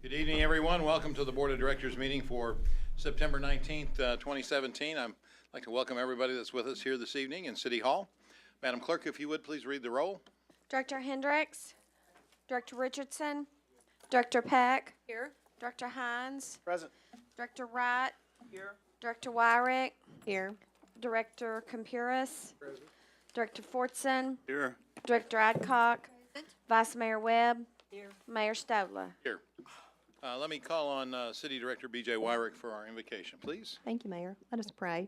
Good evening, everyone. Welcome to the Board of Directors meeting for September 19th, 2017. I'd like to welcome everybody that's with us here this evening in City Hall. Madam Clerk, if you would, please read the roll. Director Hendricks, Director Richardson, Director Peck. Here. Director Hines, Present. Director Wright, Here. Director Wyrick, Here. Director Campuris, Present. Director Fortson, Here. Director Adcock, Vice Mayor Webb, Here. Mayor Stovall. Here. Let me call on City Director B.J. Wyrick for our invocation, please. Thank you, Mayor. Let us pray.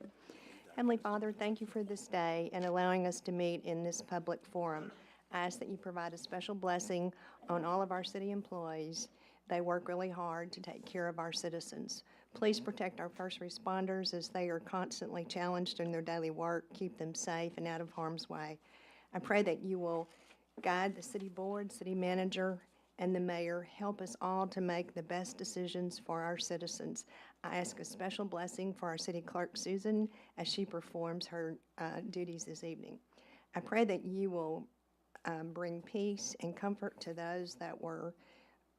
Heavenly Father, thank you for this day and allowing us to meet in this public forum. I ask that you provide a special blessing on all of our city employees. They work really hard to take care of our citizens. Please protect our first responders as they are constantly challenged in their daily work. Keep them safe and out of harm's way. I pray that you will guide the city board, city manager, and the mayor. Help us all to make the best decisions for our citizens. I ask a special blessing for our city clerk, Susan, as she performs her duties this evening. I pray that you will bring peace and comfort to those that were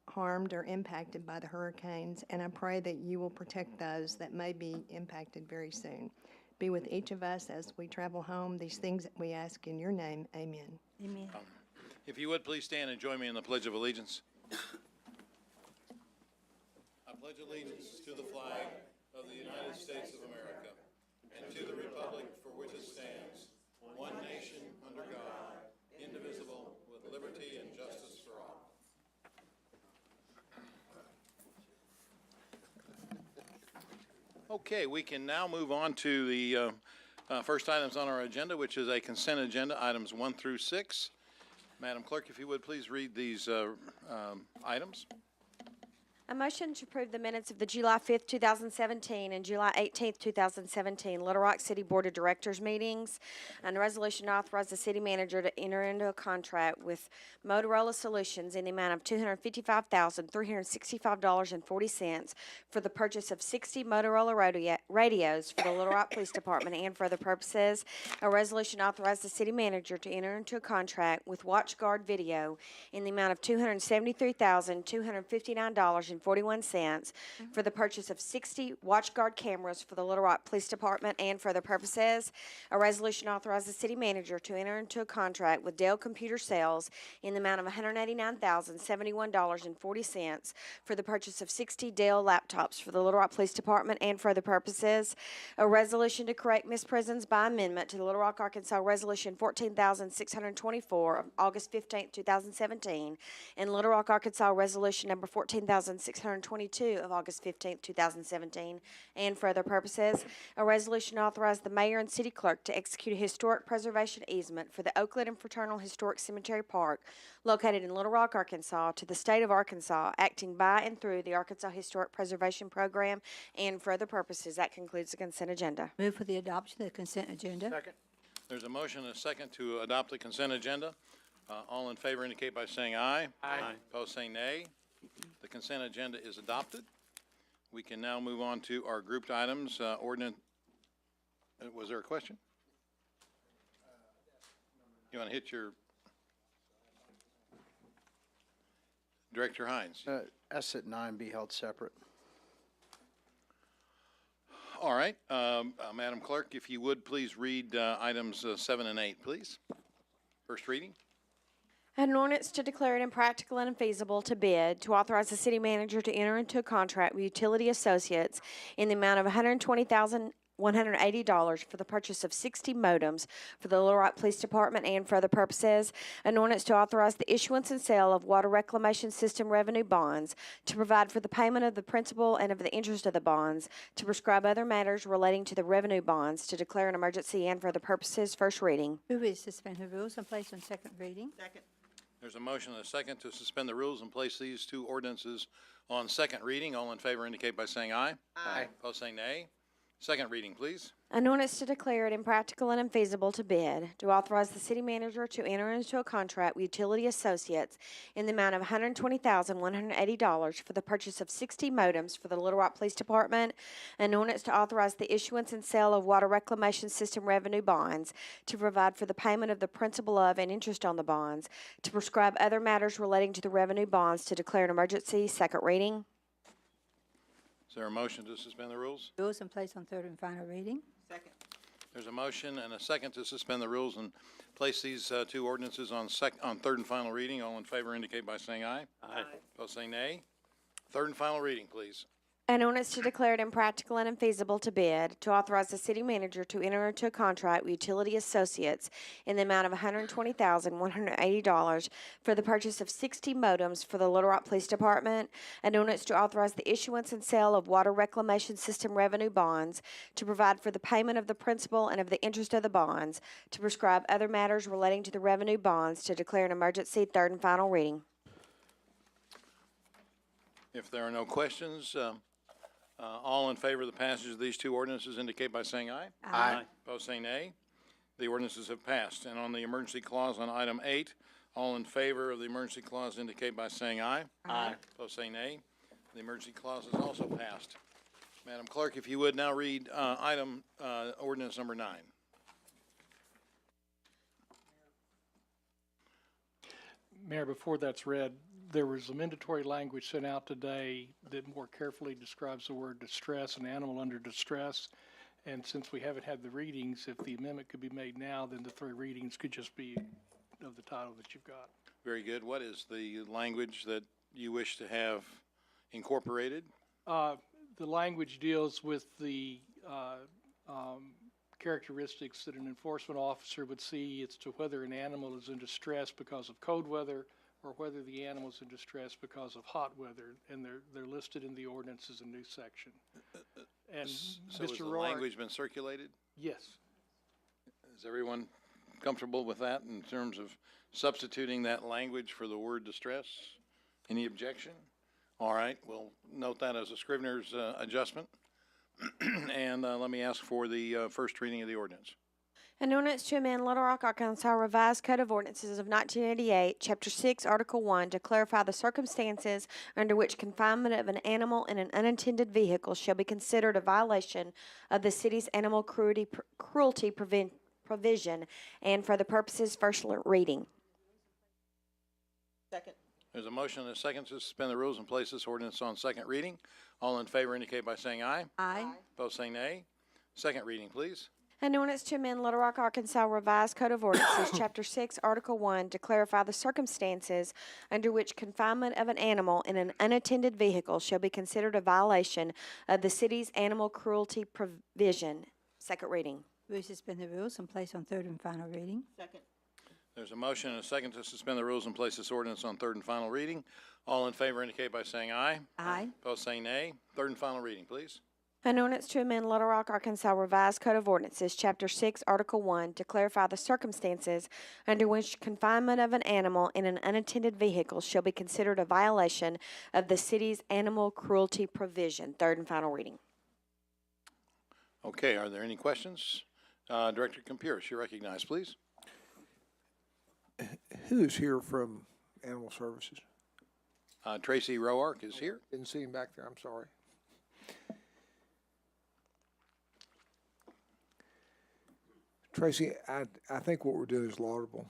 harmed or impacted by the hurricanes, and I pray that you will protect those that may be impacted very soon. Be with each of us as we travel home. These things that we ask in your name, amen. Amen. If you would, please stand and join me in the Pledge of Allegiance. I pledge allegiance to the flag of the United States of America and to the republic for which it stands, one nation, under God, indivisible, with liberty and justice for all. Okay, we can now move on to the first items on our agenda, which is a consent agenda, items 1 through 6. Madam Clerk, if you would, please read these items. A motion to approve the minutes of the July 5th, 2017 and July 18th, 2017 Little Rock City Board of Directors meetings, and a resolution to authorize the city manager to enter into a contract with Motorola Solutions in the amount of $255,365.40 for the purchase of 60 Motorola radios for the Little Rock Police Department and for other purposes. A resolution to authorize the city manager to enter into a contract with WatchGuard Video in the amount of $273,259.41 for the purchase of 60 WatchGuard cameras for the Little Rock Police Department and for other purposes. A resolution authorizes the city manager to enter into a contract with Dell Computer Sales in the amount of $189,071.40 for the purchase of 60 Dell laptops for the Little Rock Police Department and for other purposes. A resolution to correct misprisons by amendment to the Little Rock, Arkansas Resolution 14,624 of August 15, 2017, and Little Rock, Arkansas Resolution number 14,622 of August 15, 2017, and for other purposes. A resolution to authorize the mayor and city clerk to execute a historic preservation easement for the Oakland and Fraternal Historic Cemetery Park located in Little Rock, Arkansas, to the state of Arkansas, acting by and through the Arkansas Historic Preservation Program, and for other purposes. That concludes the consent agenda. Move for the adoption of the consent agenda. Second. There's a motion and a second to adopt the consent agenda. All in favor indicate by saying aye. Aye. Opposed, say nay. The consent agenda is adopted. We can now move on to our grouped items. Ordinance. Was there a question? You want to hit your Director Hines? S at 9 be held separate. All right, Madam Clerk, if you would please read items 7 and 8, please. First reading. An ordinance to declare it impractical and unfeasible to bid, to authorize the city manager to enter into a contract with Utility Associates in the amount of $120,180 for the purchase of 60 modems for the Little Rock Police Department and for other purposes. An ordinance to authorize the issuance and sale of water reclamation system revenue bonds, to provide for the payment of the principal and of the interest of the bonds, to prescribe other matters relating to the revenue bonds, to declare an emergency and for other purposes. First reading. Move to suspend the rules and place on second reading. Second. There's a motion and a second to suspend the rules and place these two ordinances on second reading. All in favor indicate by saying aye. Aye. Opposed, say nay. Second reading, please. An ordinance to declare it impractical and unfeasible to bid, to authorize the city manager to enter into a contract with Utility Associates in the amount of $120,180 for the purchase of 60 modems for the Little Rock Police Department. An ordinance to authorize the issuance and sale of water reclamation system revenue bonds, to provide for the payment of the principal of and interest on the bonds, to prescribe other matters relating to the revenue bonds, to declare an emergency. Second reading. Is there a motion to suspend the rules? Rules in place on third and final reading. There's a motion and a second to suspend the rules and place these two ordinances on third and final reading. All in favor indicate by saying aye. Aye. Opposed, say nay. Third and final reading, please. An ordinance to declare it impractical and unfeasible to bid, to authorize the city manager to enter into a contract with Utility Associates in the amount of $120,180 for the purchase of 60 modems for the Little Rock Police Department. An ordinance to authorize the issuance and sale of water reclamation system revenue bonds, to provide for the payment of the principal and of the interest of the bonds, to prescribe other matters relating to the revenue bonds, to declare an emergency. Third and final reading. If there are no questions, all in favor of the passage of these two ordinances indicate by saying aye. Aye. Opposed, say nay. The ordinances have passed. And on the emergency clause on item 8, all in favor of the emergency clause indicate by saying aye. Aye. Opposed, say nay. The emergency clause is also passed. Madam Clerk, if you would now read ordinance number 9. Mayor, before that's read, there was a mandatory language sent out today that more carefully describes the word distress, an animal under distress. And since we haven't had the readings, if the amendment could be made now, then the 3 readings could just be of the title that you've got. Very good. What is the language that you wish to have incorporated? The language deals with the characteristics that an enforcement officer would see as to whether an animal is in distress because of cold weather or whether the animal is in distress because of hot weather, and they're listed in the ordinance as a new section. And So has Mr. the Roark, language been circulated? yes, Is everyone comfortable with that in terms of substituting that language for the word distress? Any objection? All right, we'll note that as a Scrivener's adjustment. And let me ask for the first reading of the ordinance. An ordinance to amend Little Rock, Arkansas Revised Code of Ordinances of 1988, Chapter 6, Article 1, to clarify the circumstances under which confinement of an animal in an unattended vehicle shall be considered a violation of the city's animal cruelty provision, and for the purposes first reading. There's a motion and a second to suspend the rules and place this ordinance on second reading. All in favor indicate by saying aye. Aye. Opposed, say nay. Second reading, please. An ordinance to amend Little Rock, Arkansas Revised Code of Ordinances, Chapter 6, Article 1, to clarify the circumstances under which confinement of an animal in an unattended vehicle shall be considered a violation of the city's animal cruelty provision. Second reading. We suspend the rules and place on third and final reading. There's a motion and a second to suspend the rules and place this ordinance on third and final reading. All in favor indicate by saying aye. Aye. Opposed, say nay. Third and final reading, please. An ordinance to amend Little Rock, Arkansas Revised Code of Ordinances, Chapter 6, Article 1, to clarify the circumstances under which confinement of an animal in an unattended vehicle shall be considered a violation of the city's animal cruelty provision. Third and final reading. Okay, are there any questions? Director Campuris, you're recognized, please. Who is here from Animal Services? Tracy Roark is here. Didn't see him back there, I'm sorry. Tracy, I think what we're doing is laudable.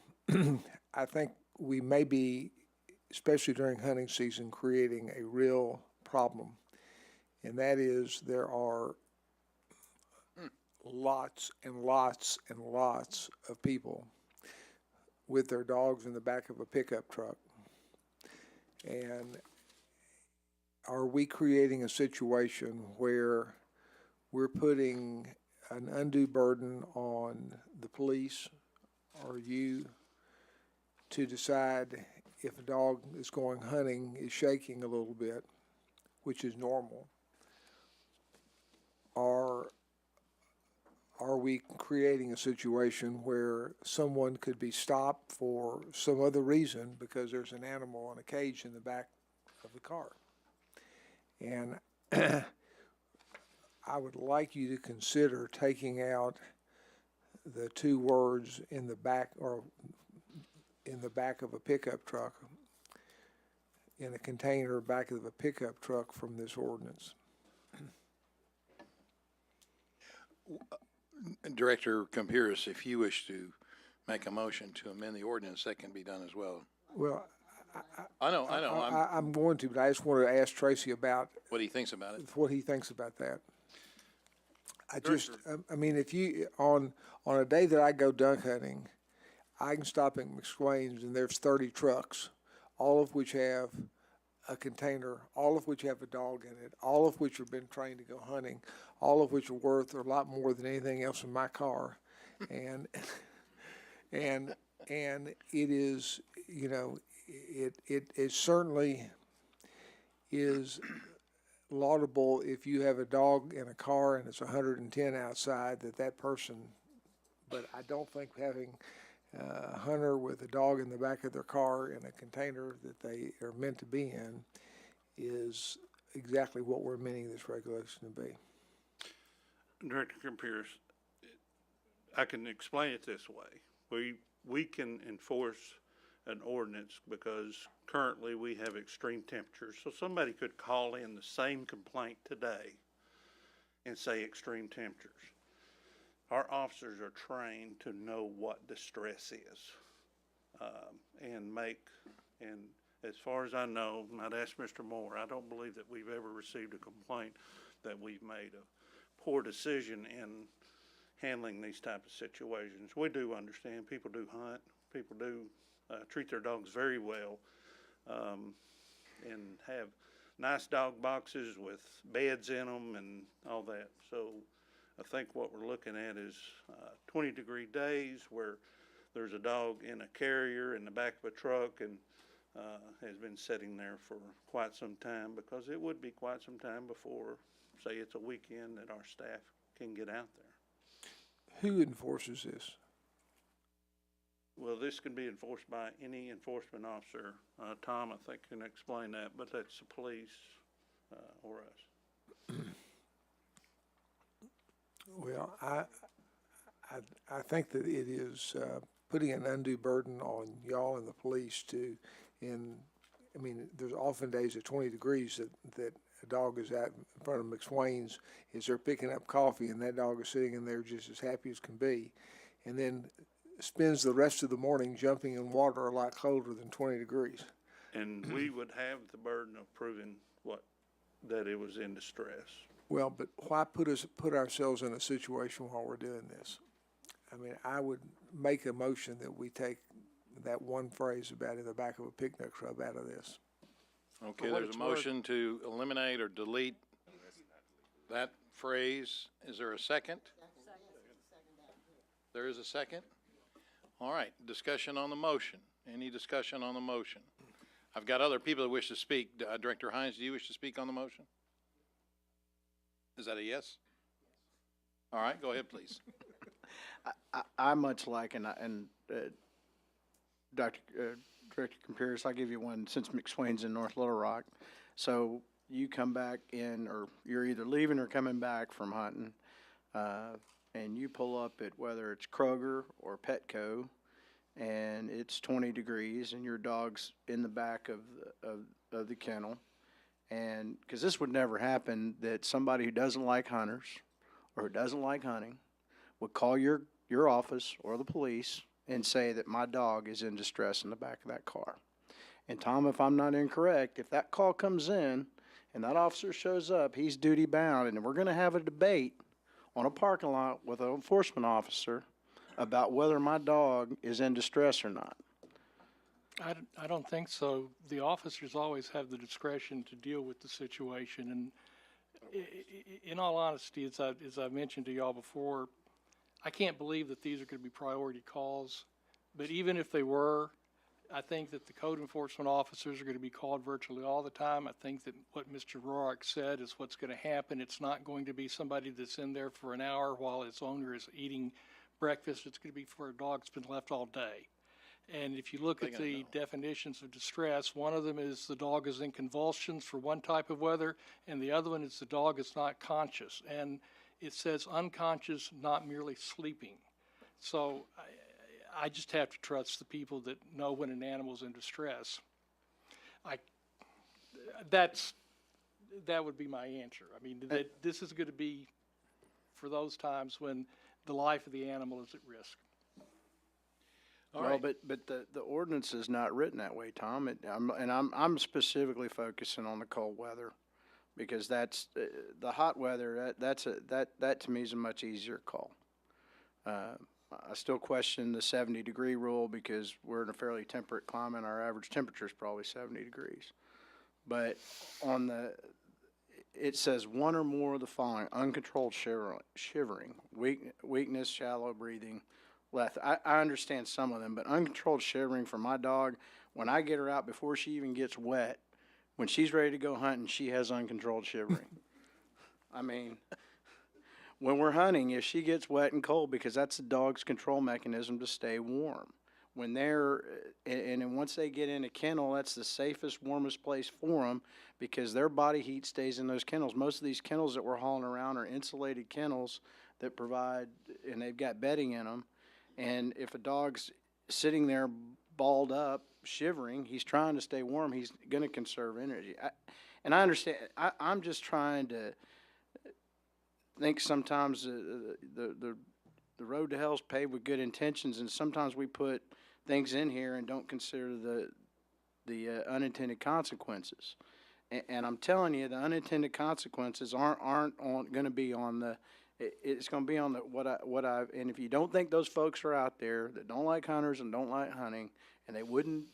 I think we may be, especially during hunting season, creating a real problem. And that is there are lots and lots and lots of people with their dogs in the back of a pickup truck. And are we creating a situation where we're putting an undue burden on the police or you to decide if a dog is going hunting, is shaking a little bit, which is normal? Or are we creating a situation where someone could be stopped for some other reason because there's an animal in a cage in the back of the car? And I would like you to consider taking out the two words in the back or in the back of a pickup truck, in a container back of a pickup truck from this ordinance. Director Campiris, if you wish to make a motion to amend the ordinance, that can be done as well. Well, I know, I'm going to, but I just wanted to ask Tracy about what he thinks about it. what he thinks about that. I mean, if you, on a day that I go duck hunting, I can stop at McSwain's and there's 30 trucks, all of which have a container, all of which have a dog in it, all of which have been trained to go hunting, all of which are worth a lot more than anything else in my car. And, and it is, you know, it certainly is laudable if you have a dog in a car and it's 110 outside that person, but I don't think having a hunter with a dog in the back of their car in a container that they are meant to be in is exactly what we're meaning this regulation to be. Director Pierce, I can explain it this way. We can enforce an ordinance because currently we have extreme temperatures. So somebody could call in the same complaint today and say extreme temperatures. Our officers are trained to know what distress is, and as far as I know, and I'd ask Mr. Moore, I don't believe that we've ever received a complaint that we've made a poor decision in handling these type of situations. We do understand people do hunt, people do treat their dogs very well, and have nice dog boxes with beds in them and all that. So I think what we're looking at is 20-degree days where there's a dog in a carrier in the back of a truck and has been sitting there for quite some time, because it would be quite some time before, say, it's a weekend that our staff can get out there. Who enforces this? Well, this can be enforced by any enforcement officer. Tom, I think, can explain that, but that's the police or us. Well, I think that it is putting an undue burden on y'all and the police I mean, there's often days at 20 degrees that a dog is out in front of McSwain's as they're picking up coffee, and that dog is sitting in there just as happy as can be, and then spends the rest of the morning jumping in water a lot colder than 20 degrees. And we would have the burden of proving that it was in distress. Well, but why put ourselves in a situation while we're doing this? I mean, I would make a motion that we take that one phrase about in the back of a picnic truck out of this. Okay, there's a motion to eliminate or delete that phrase. Is there a second? There is a second? All right, discussion on the motion. Any discussion on the motion? I've got other people that wish to speak. Director Hines, do you wish to speak on the motion? Is that a yes? All right, go ahead, please. I much like, Director Campiris, I'll give you one since McSwain's in North Little Rock. So you come back in, or you're either leaving or coming back from hunting, and you pull up at whether it's Kroger or Petco, and it's 20 degrees, and your dog's in the back of the kennel. And because this would never happen, that somebody who doesn't like hunters or who doesn't like hunting would call your office or the police and say that my dog is in distress in the back of that car. And Tom, if I'm not incorrect, if that call comes in and that officer shows up, he's duty bound, and we're going to have a debate on a parking lot with an enforcement officer about whether my dog is in distress or not. I don't think so. The officers always have the discretion to deal with the situation, and in all honesty, as I mentioned to y'all before, I can't believe that these are going to be priority calls, but even if they were, I think that the code enforcement officers are going to be called virtually all the time. I think that what Mr. Roark said is what's going to happen. It's not going to be somebody that's in there for an hour while its owner is eating breakfast. It's going to be for a dog that's been left all day. And if you look They at gotta the know. definitions of distress, one of them is the dog is in convulsions for one type of weather, and the other one is the dog is not conscious. And it says unconscious, not merely sleeping. So I just have to trust the people that know when an animal's in distress. That would be my answer. I mean, that this is going to be for those times when the life of the animal is at risk. All Well, right. but the ordinance is not written that way, Tom. I'm specifically focusing on the cold weather, because that's, the hot weather, that to me is a much easier call. I still question the 70-degree rule because we're in a fairly temperate climate. Our average temperature is probably 70 degrees. But it says one or more of the following: uncontrolled shivering, weakness, shallow breathing, lethargy. I understand some of them, but uncontrolled shivering for my dog, when I get her out before she even gets wet, when she's ready to go hunting, she has uncontrolled shivering. I mean, when we're hunting, if she gets wet and cold, because that's the dog's control mechanism to stay warm. When they're, and then once they get in a kennel, that's the safest, warmest place for them, because their body heat stays in those kennels. Most of these kennels that we're hauling around are insulated kennels that provide, and they've got bedding in them. And if a dog's sitting there balled up, shivering, he's trying to stay warm, he's going to conserve energy. And I understand, I'm just trying to think sometimes the road to hell is paved with good intentions, and sometimes we put things in here and don't consider the unintended consequences. And I'm telling you, the unintended consequences aren't going to be on the. It's going to be on the and if you don't think those folks are out there that don't like hunters and don't like hunting, and they wouldn't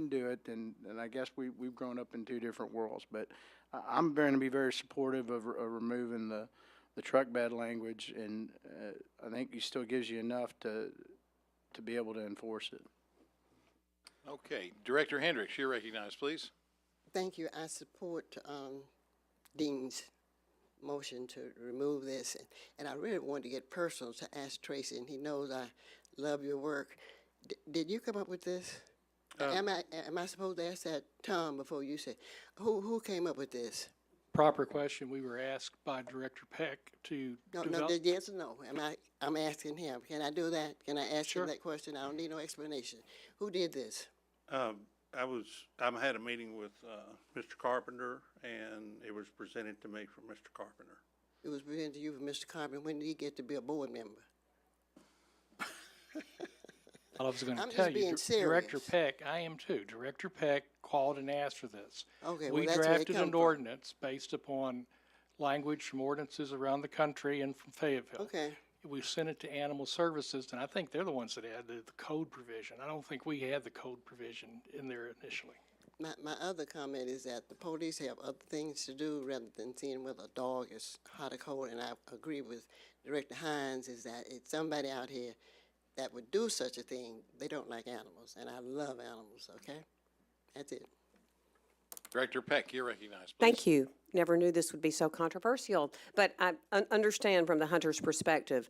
do it, then I guess we've grown up in two different worlds. But I'm going to be very supportive of removing the truck bed language, and I think it still gives you enough to be able to enforce it. Okay, Director Hendricks, you're recognized, please. Thank you. I support Dean's motion to remove this, and I really wanted to get personal to ask Tracy, and he knows I love your work. Did you come up with this? Am I supposed to ask that Tom before you say who came up with this? Proper question. We were asked by Director Peck to No, develop. yes or no? I'm asking him. Can I do that? Can I ask Sure. him that question? I don't need no explanation. Who did this? I had a meeting with, Mr. Carpenter, and it was presented to me from Mr. Carpenter. It was presented to you from Mr. Carpenter. When did he get to be a board member? I was going to I'm tell just you, being Director serious. Peck, I am too. Director Peck called and asked for this. Okay, well, We that's where it drafted come an from. ordinance based upon language from ordinances around the country and from Fayetteville. Okay. We sent it to Animal Services, and I think they're the ones that added the code provision. I don't think we had the code provision in there initially. My other comment is that the police have other things to do rather than seeing whether a dog is hot or cold. And I agree with Director Hines is that it's somebody out here that would do such a thing. They don't like animals, and I love animals, okay? That's it. Director Peck, you're recognized, please. Thank you. Never knew this would be so controversial, but I understand from the hunter's perspective.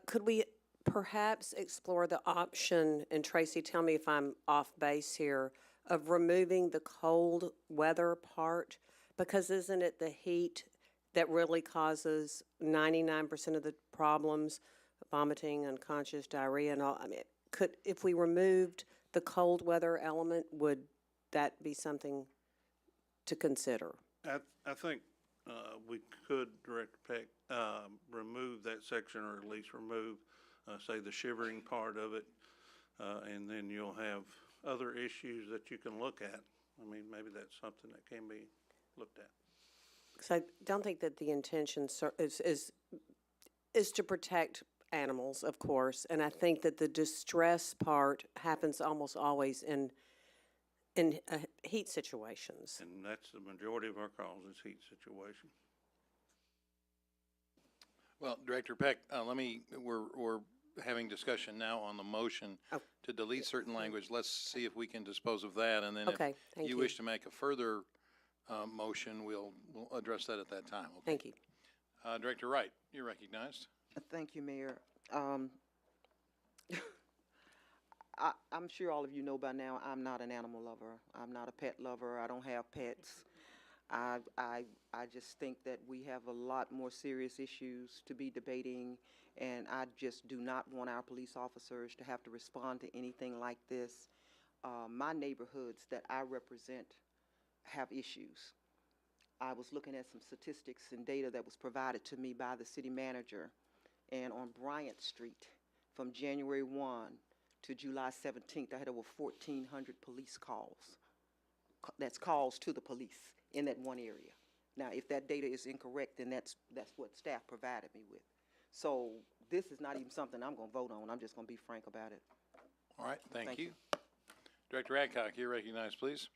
Could we perhaps explore the option, and Tracy, tell me if I'm off base here, of removing the cold weather part? Because isn't it the heat that really causes 99% of the problems, vomiting, unconscious, diarrhea, and all? I mean, if we removed the cold weather element, would that be something to consider? I think, we could, Director Peck, remove that section, or at least remove, say, the shivering part of it, and then you'll have other issues that you can look at. I mean, maybe that's something that can be looked at. Because I don't think that the intention is to protect animals, of course, and I think that the distress part happens almost always in heat situations. And that's the majority of our calls is heat situation. Well, Director Peck, we're having discussion now on the motion Oh. to delete certain language. Let's see if we can dispose of that, and then Okay, if thank you you. wish to make a further motion, we'll address that at that time. Okay? Thank you. Director Wright, you're recognized. Thank you, Mayor. I'm sure all of you know by now, I'm not an animal lover. I'm not a pet lover. I don't have pets. I just think that we have a lot more serious issues to be debating, and I just do not want our police officers to have to respond to anything like this. My neighborhoods that I represent have issues. I was looking at some statistics and data that was provided to me by the city manager, and on Bryant Street, from January 1 to July 17th, I had over 1,400 police calls. That's calls to the police in that one area. Now, if that data is incorrect, then that's what staff provided me with. So this is not even something I'm going to vote on. I'm just going to be frank about it. All right, thank Thank you. you. Director Adcock, you're recognized, please.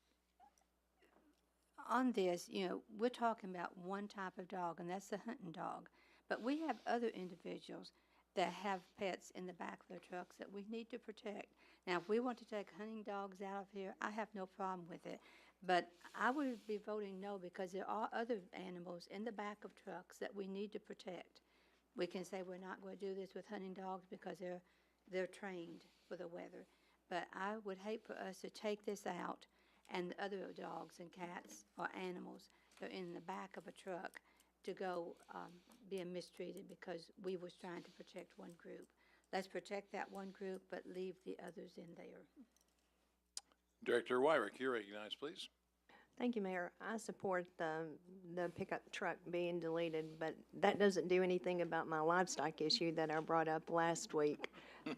On this, we're talking about one type of dog, and that's the hunting dog. But we have other individuals that have pets in the back of their trucks that we need to protect. Now, if we want to take hunting dogs out of here, I have no problem with it. But I would be voting no because there are other animals in the back of trucks that we need to protect. We can say we're not going to do this with hunting dogs because they're trained for the weather. But I would hate for us to take this out and the other dogs and cats or animals that are in the back of a truck to go being mistreated because we was trying to protect one group. Let's protect that one group, but leave the others in there. Director Wyrick, you're recognized, please. Thank you, Mayor. I support the pickup truck being deleted, but that doesn't do anything about my livestock issue that I brought up last week.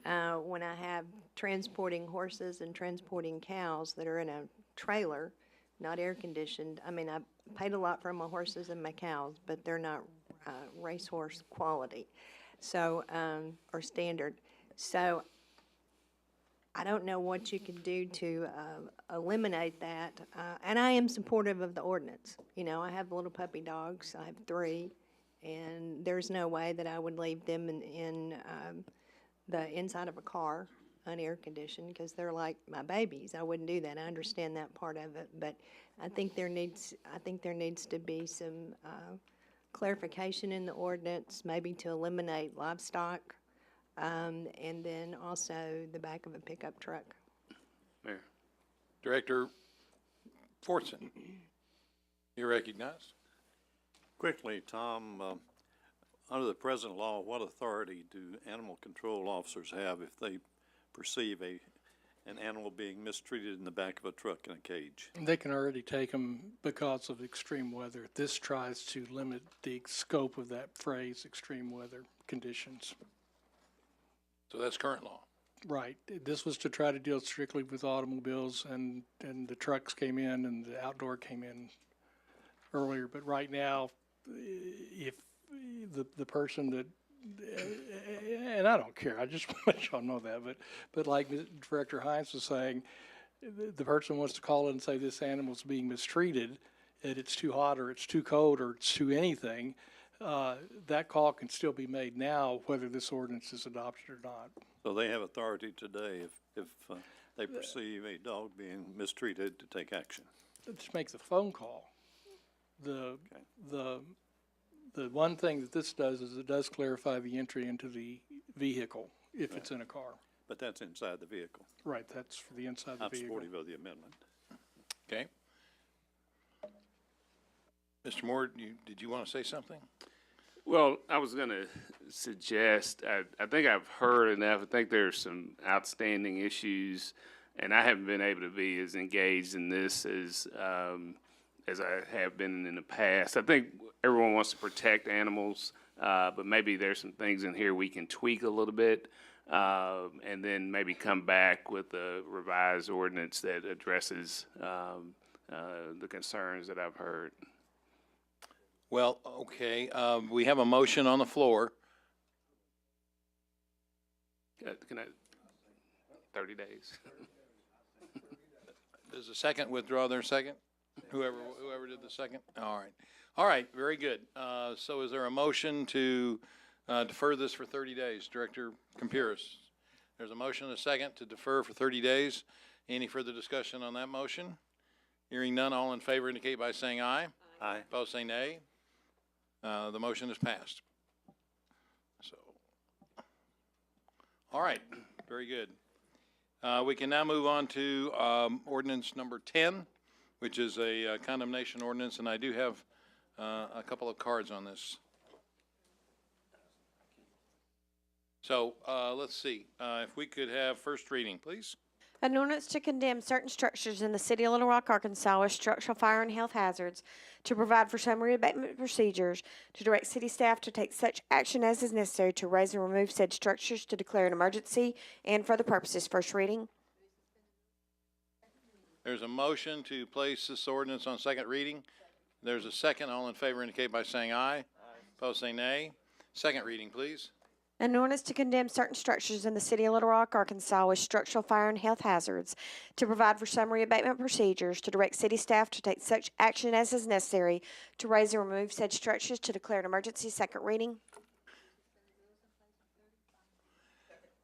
When I have transporting horses and transporting cows that are in a trailer, not air conditioned. I mean, I paid a lot for my horses and my cows, but they're not racehorse quality, so or standard. So I don't know what you can do to eliminate that. And I am supportive of the ordinance. I have little puppy dogs. I have 3, and there's no way that I would leave them in the inside of a car, unair conditioned, because they're like my babies. I wouldn't do that. I understand that part of it, but I think there needs to be some clarification in the ordinance, maybe to eliminate livestock, and then also the back of a pickup truck. Mayor. Director Fortson, you're recognized. Quickly, Tom, under the present law, what authority do animal control officers have if they perceive an animal being mistreated in the back of a truck in a cage? They can already take them because of extreme weather. This tries to limit the scope of that phrase, extreme weather conditions. So that's current law. Right. This was to try to deal strictly with automobiles, and the trucks came in and the outdoor came in earlier. But right now, if the person that, and I don't care, I just want y'all to know that, but like Director Hines was saying, the person wants to call in and say this animal's being mistreated, that it's too hot or it's too cold or it's too anything, that call can still be made now, whether this ordinance is adopted or not. So they have authority today if they perceive a dog being mistreated to take action? Just make the phone call. The one thing that this does is it does clarify the entry into the vehicle if it's in a car. But that's inside the vehicle. Right, that's for the inside the I'm vehicle. supportive of the amendment. Okay. Mr. Moore, did you want to say something? Well, I was going to suggest, I think I've heard enough. I think there's some outstanding issues, and I haven't been able to be as engaged in this as I have been in the past. I think everyone wants to protect animals, but maybe there's some things in here we can tweak a little bit, and then maybe come back with a revised ordinance that addresses the concerns that I've heard. Well, okay, we have a motion on the floor. Can I, 30 days? Does the second withdraw their second? Whoever did the second? All right, very good. So is there a motion to defer this for 30 days? Director Campiris, there's a motion and a second to defer for 30 days. Any further discussion on that motion? Hearing none, all in favor indicate by saying aye. Aye. Opposed say nay. The motion is passed. So, all right, very good. We can now move on to ordinance number 10, which is a condemnation ordinance, and I do have a couple of cards on this. So let's see, if we could have first reading, please. An ordinance to condemn certain structures in the city of Little Rock, Arkansas as structural fire and health hazards, to provide for summary abatement procedures, to direct city staff to take such action as is necessary to raise and remove said structures, to declare an emergency, and for the purposes. First reading. There's a motion to place this ordinance on second reading. There's a second. All in favor indicate by saying aye. Opposed say nay. Second reading, please. An ordinance to condemn certain structures in the city of Little Rock, Arkansas as structural fire and health hazards, to provide for summary abatement procedures, to direct city staff to take such action as is necessary to raise and remove said structures, to declare an emergency. Second reading.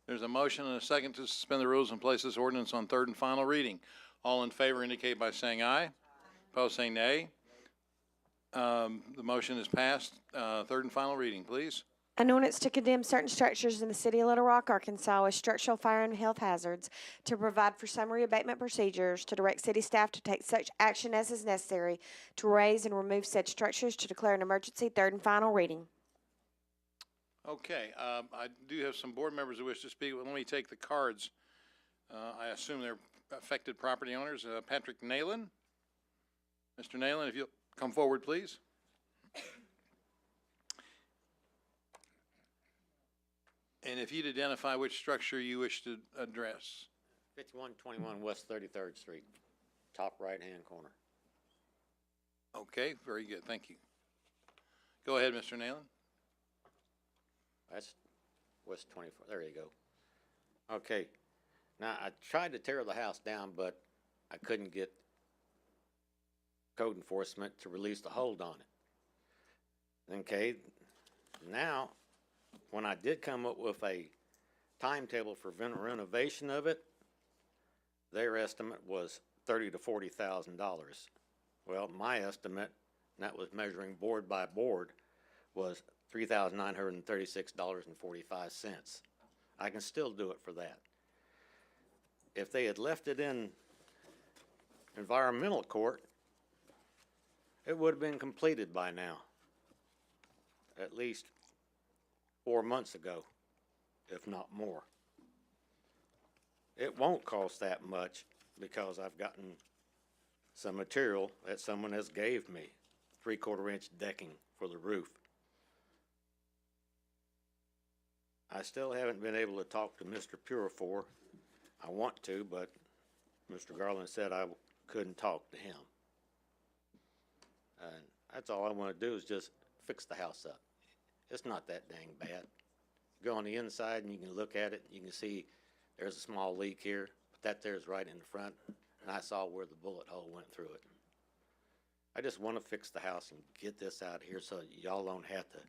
There's a motion and a second to suspend the rules and place this ordinance on third and final reading. All in favor indicate by saying aye. Opposed say nay. The motion is passed. Third and final reading, please. An ordinance to condemn certain structures in the city of Little Rock, Arkansas as structural fire and health hazards, to provide for summary abatement procedures, to direct city staff to take such action as is necessary to raise and remove said structures, to declare an emergency. Third and final reading. Okay, I do have some board members who wish to speak. Let me take the cards. I assume they're affected property owners. Patrick Nayland. Mr. Nayland, if you'll come forward, please. And if you'd identify which structure you wish to address. 5121 West 33rd Street, top right-hand corner. Okay, very good. Thank you. Go ahead, Mr. Nayland. That's West 24. There you go. Okay. Now, I tried to tear the house down, but I couldn't get code enforcement to release the hold on it. Okay. Now, when I did come up with a timetable for renovation of it, their estimate was $30,000 to $40,000. Well, my estimate, and that was measuring board by board, was $3,936.45. I can still do it for that. If they had left it in environmental court, it would have been completed by now, at least 4 months ago, if not more. It won't cost that much because I've gotten some material that someone else gave me, 3/4 inch decking for the roof. I still haven't been able to talk to Mr. Purifoy. I want to, but Mr. Garland said I couldn't talk to him. And that's all I want to do is just fix the house up. It's not that dang bad. Go on the inside and you can look at it. You can see there's a small leak here, but that there's right in the front. And I saw where the bullet hole went through it. I just want to fix the house and get this out here so y'all don't have to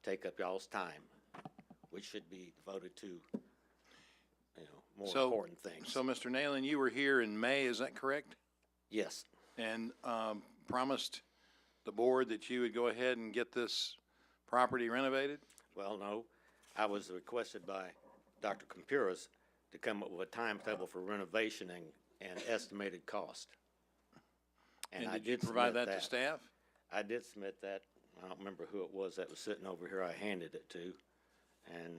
take up y'all's time, which should be devoted to, more important things. So, Mr. Nayland, you were here in May, is that correct? Yes. And promised the board that you would go ahead and get this property renovated? Well, no. I was requested by Dr. Compuras to come up with a timetable for renovation and estimated cost. And did you provide that to staff? I did submit that. I don't remember who it was that was sitting over here I handed it to. And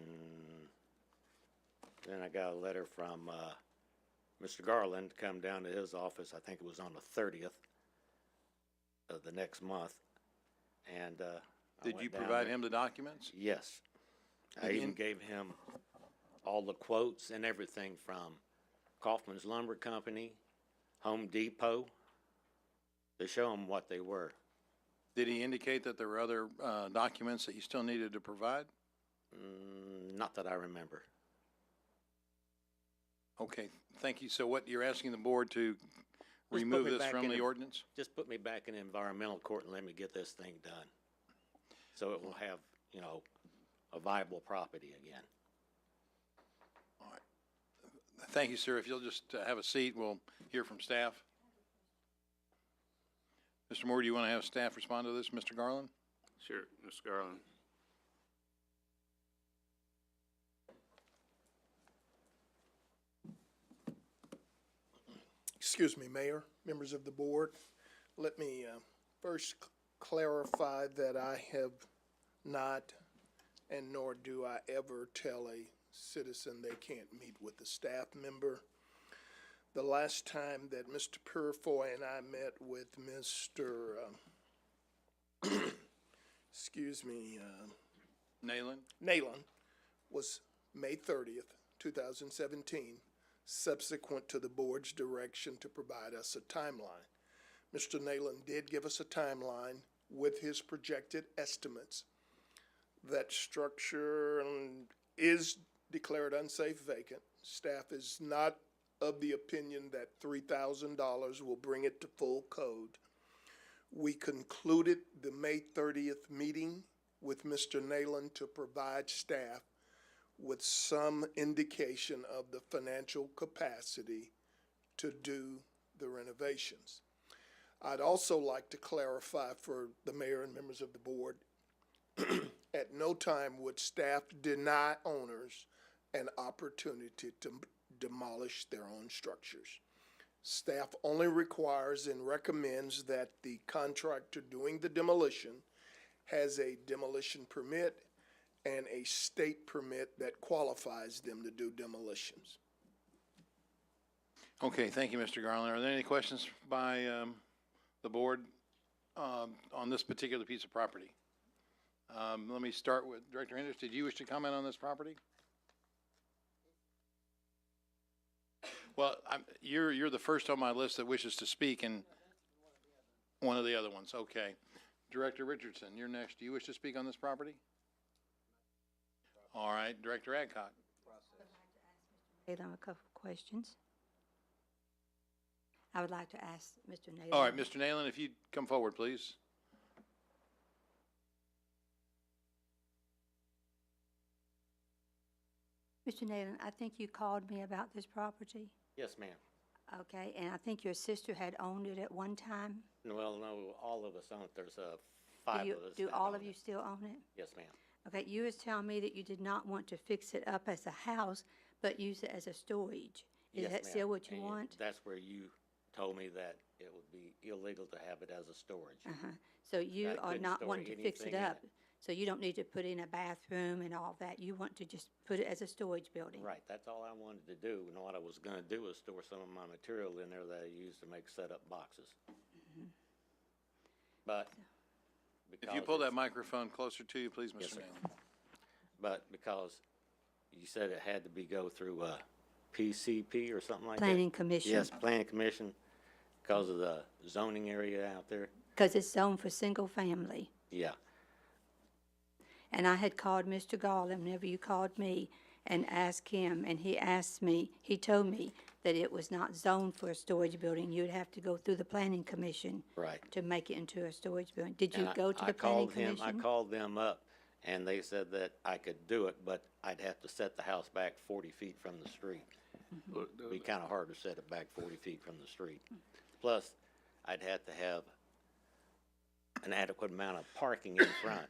then I got a letter from Mr. Garland to come down to his office. I think it was on the 30th of the next month. And did you provide him the documents? Yes. I even gave him all the quotes and everything from Kaufman's Lumber Company, Home Depot, to show him what they were. Did he indicate that there were other documents that you still needed to provide? Not that I remember. Okay, thank you. So what you're asking the board to remove this from the ordinance? Just put me back in environmental court and let me get this thing done. So it will have, a viable property again. All right. Thank you, sir. If you'll just have a seat, we'll hear from staff. Mr. Moore, do you want to have staff respond to this, Mr. Garland? Sure, Mr. Garland. Excuse me, Mayor, members of the board. Let me first clarify that I have not, and nor do I ever tell a citizen they can't meet with a staff member. The last time that Mr. Purifoy and I met with Mr. Nayland was May 30th, 2017, subsequent to the board's direction to provide us a timeline. Mr. Nayland did give us a timeline with his projected estimates. That structure is declared unsafe vacant. Staff is not of the opinion that $3,000 will bring it to full code. We concluded the May 30th meeting with Mr. Nayland to provide staff with some indication of the financial capacity to do the renovations. I'd also like to clarify for the mayor and members of the board, at no time would staff deny owners an opportunity to demolish their own structures. Staff only requires and recommends that the contractor doing the demolition has a demolition permit and a state permit that qualifies them to do demolitions. Okay, thank you, Mr. Garland. Are there any questions by the board on this particular piece of property? Let me start with Director Hendricks. Did you wish to comment on this property? Well, you're the first on my list that wishes to speak, and one of the other ones. Okay. Director Richardson, you're next. Do you wish to speak on this property? All right. Director Adcock. Nayland a couple of questions. I would like to ask Mr. Nayland. All right, Mr. Nayland, if you'd come forward, please. Mr. Nayland, I think you called me about this property. Yes, ma'am. Okay, and I think your sister had owned it at one time. Well, no, all of us own it. There's five of us. Do that all own of you it. still own it? Yes, ma'am. Okay, you was telling me that you did not want to fix it up as a house, but use it as a storage. Is Yes, that ma'am. still what you And want? That's where you told me that it would be illegal to have it as a storage. Uh-huh. So you I are couldn't not store wanting to fix it anything in up? So you don't need to put in a bathroom and all that? You want to just put it as a storage building? Right, that's all I wanted to do, and what I was gonna do was store some of my material in there that I used to make setup boxes. But If you because pull that it's- microphone closer to you, please, Yes, Mr. sir. Nayland. But because you said it had to go through PCP or something like that? Planning Commission. Yes, Planning Commission, because of the zoning area out there, Because it's zoned for single family. yeah. And I had called Mr. Garland whenever you called me and asked him, and he told me that it was not zoned for a storage building. You'd have to go through the planning commission Right. to make it into a storage building. Did you And go to I the planning called him. commission? I called them up, and they said that I could do it, but I'd have to set the house back 40 feet from the street. It'd be kind of hard to set it back 40 feet from the street. Plus, I'd have to have an adequate amount of parking in front,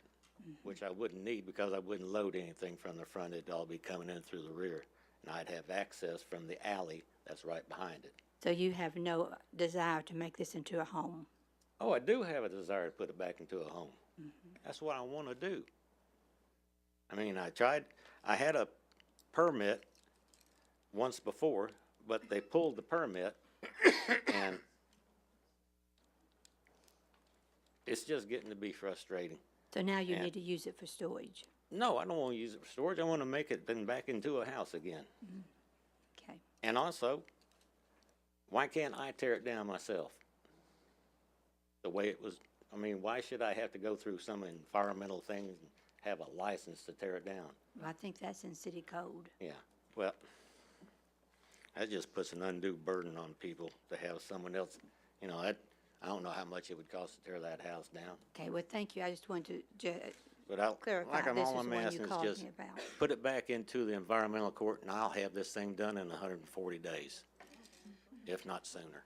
which I wouldn't need because I wouldn't load anything from the front. It'd all be coming in through the rear. And I'd have access from the alley that's right behind it. So you have no desire to make this into a home? Oh, I do have a desire to put it back into a home. That's what I want to do. I mean, I had a permit once before, but they pulled the permit, and it's just getting to be frustrating. So now you And- need to use it for storage? No, I don't want to use it for storage. I want to make it then back into a house again. Okay. And also, why can't I tear it down myself? The way it was, I mean, why should I have to go through some environmental things and have a license to tear it down? Well, I think that's in city code. Yeah, well, that just puts an undue burden on people to have someone else, you know, I don't know how much it would cost to tear that house down. Okay, well, thank you. I just wanted to But I'll, clarify, like this all is I'm the one you asking is called just me about. put it back into the environmental court and I'll have this thing done in 140 days, if not sooner.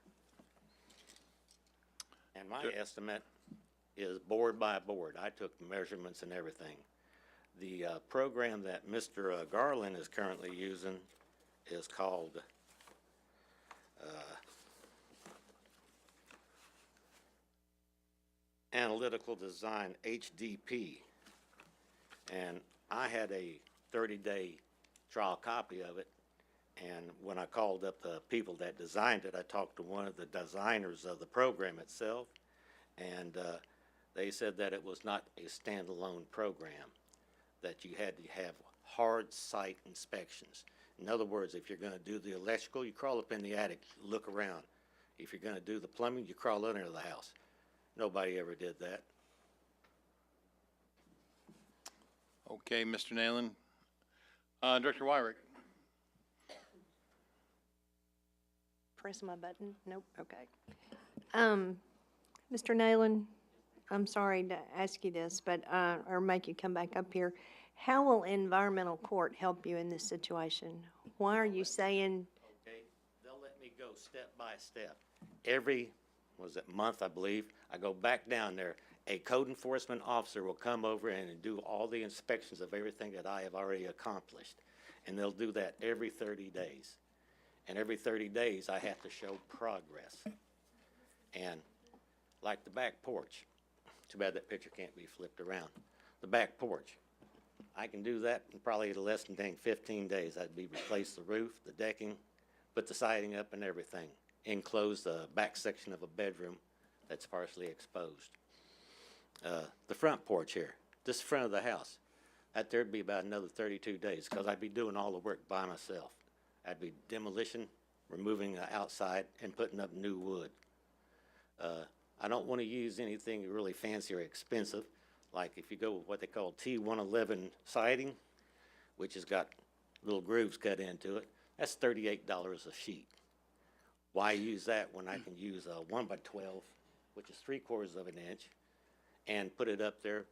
And my estimate is board by board. I took measurements and everything. The program that Mr. Garland is currently using is called, Analytical Design, HDP. And I had a 30-day trial copy of it. And when I called up the people that designed it, I talked to one of the designers of the program itself. And they said that it was not a standalone program, that you had to have hard site inspections. In other words, if you're going to do the electrical, you crawl up in the attic, look around. If you're going to do the plumbing, you crawl under the house. Nobody ever did that. Okay, Mr. Nayland. Director Wyrick. Press my button? Nope, okay. Mr. Nayland, I'm sorry to ask you this, but, or make you come back up here. How will environmental court help you in this situation? Why are you saying, Okay, they'll let me go step by step. Every, was it month, I believe, I go back down there. A code enforcement officer will come over and do all the inspections of everything that I have already accomplished. And they'll do that every 30 days. And every 30 days, I have to show progress. And like the back porch, too bad that picture can't be flipped around. The back porch, I can do that in probably less than 15 days. I'd be replace the roof, the decking, put the siding up and everything. Enclose the back section of a bedroom that's partially exposed. The front porch here, this front of the house, that there'd be about another 32 days because I'd be doing all the work by myself. I'd be demolition, removing the outside, and putting up new wood. I don't want to use anything really fancy or expensive, like if you go with what they call T111 siding, which has got little grooves cut into it, that's $38 a sheet. Why use that when I can use a 1x12, which is 3/4 of an inch, and put it up there,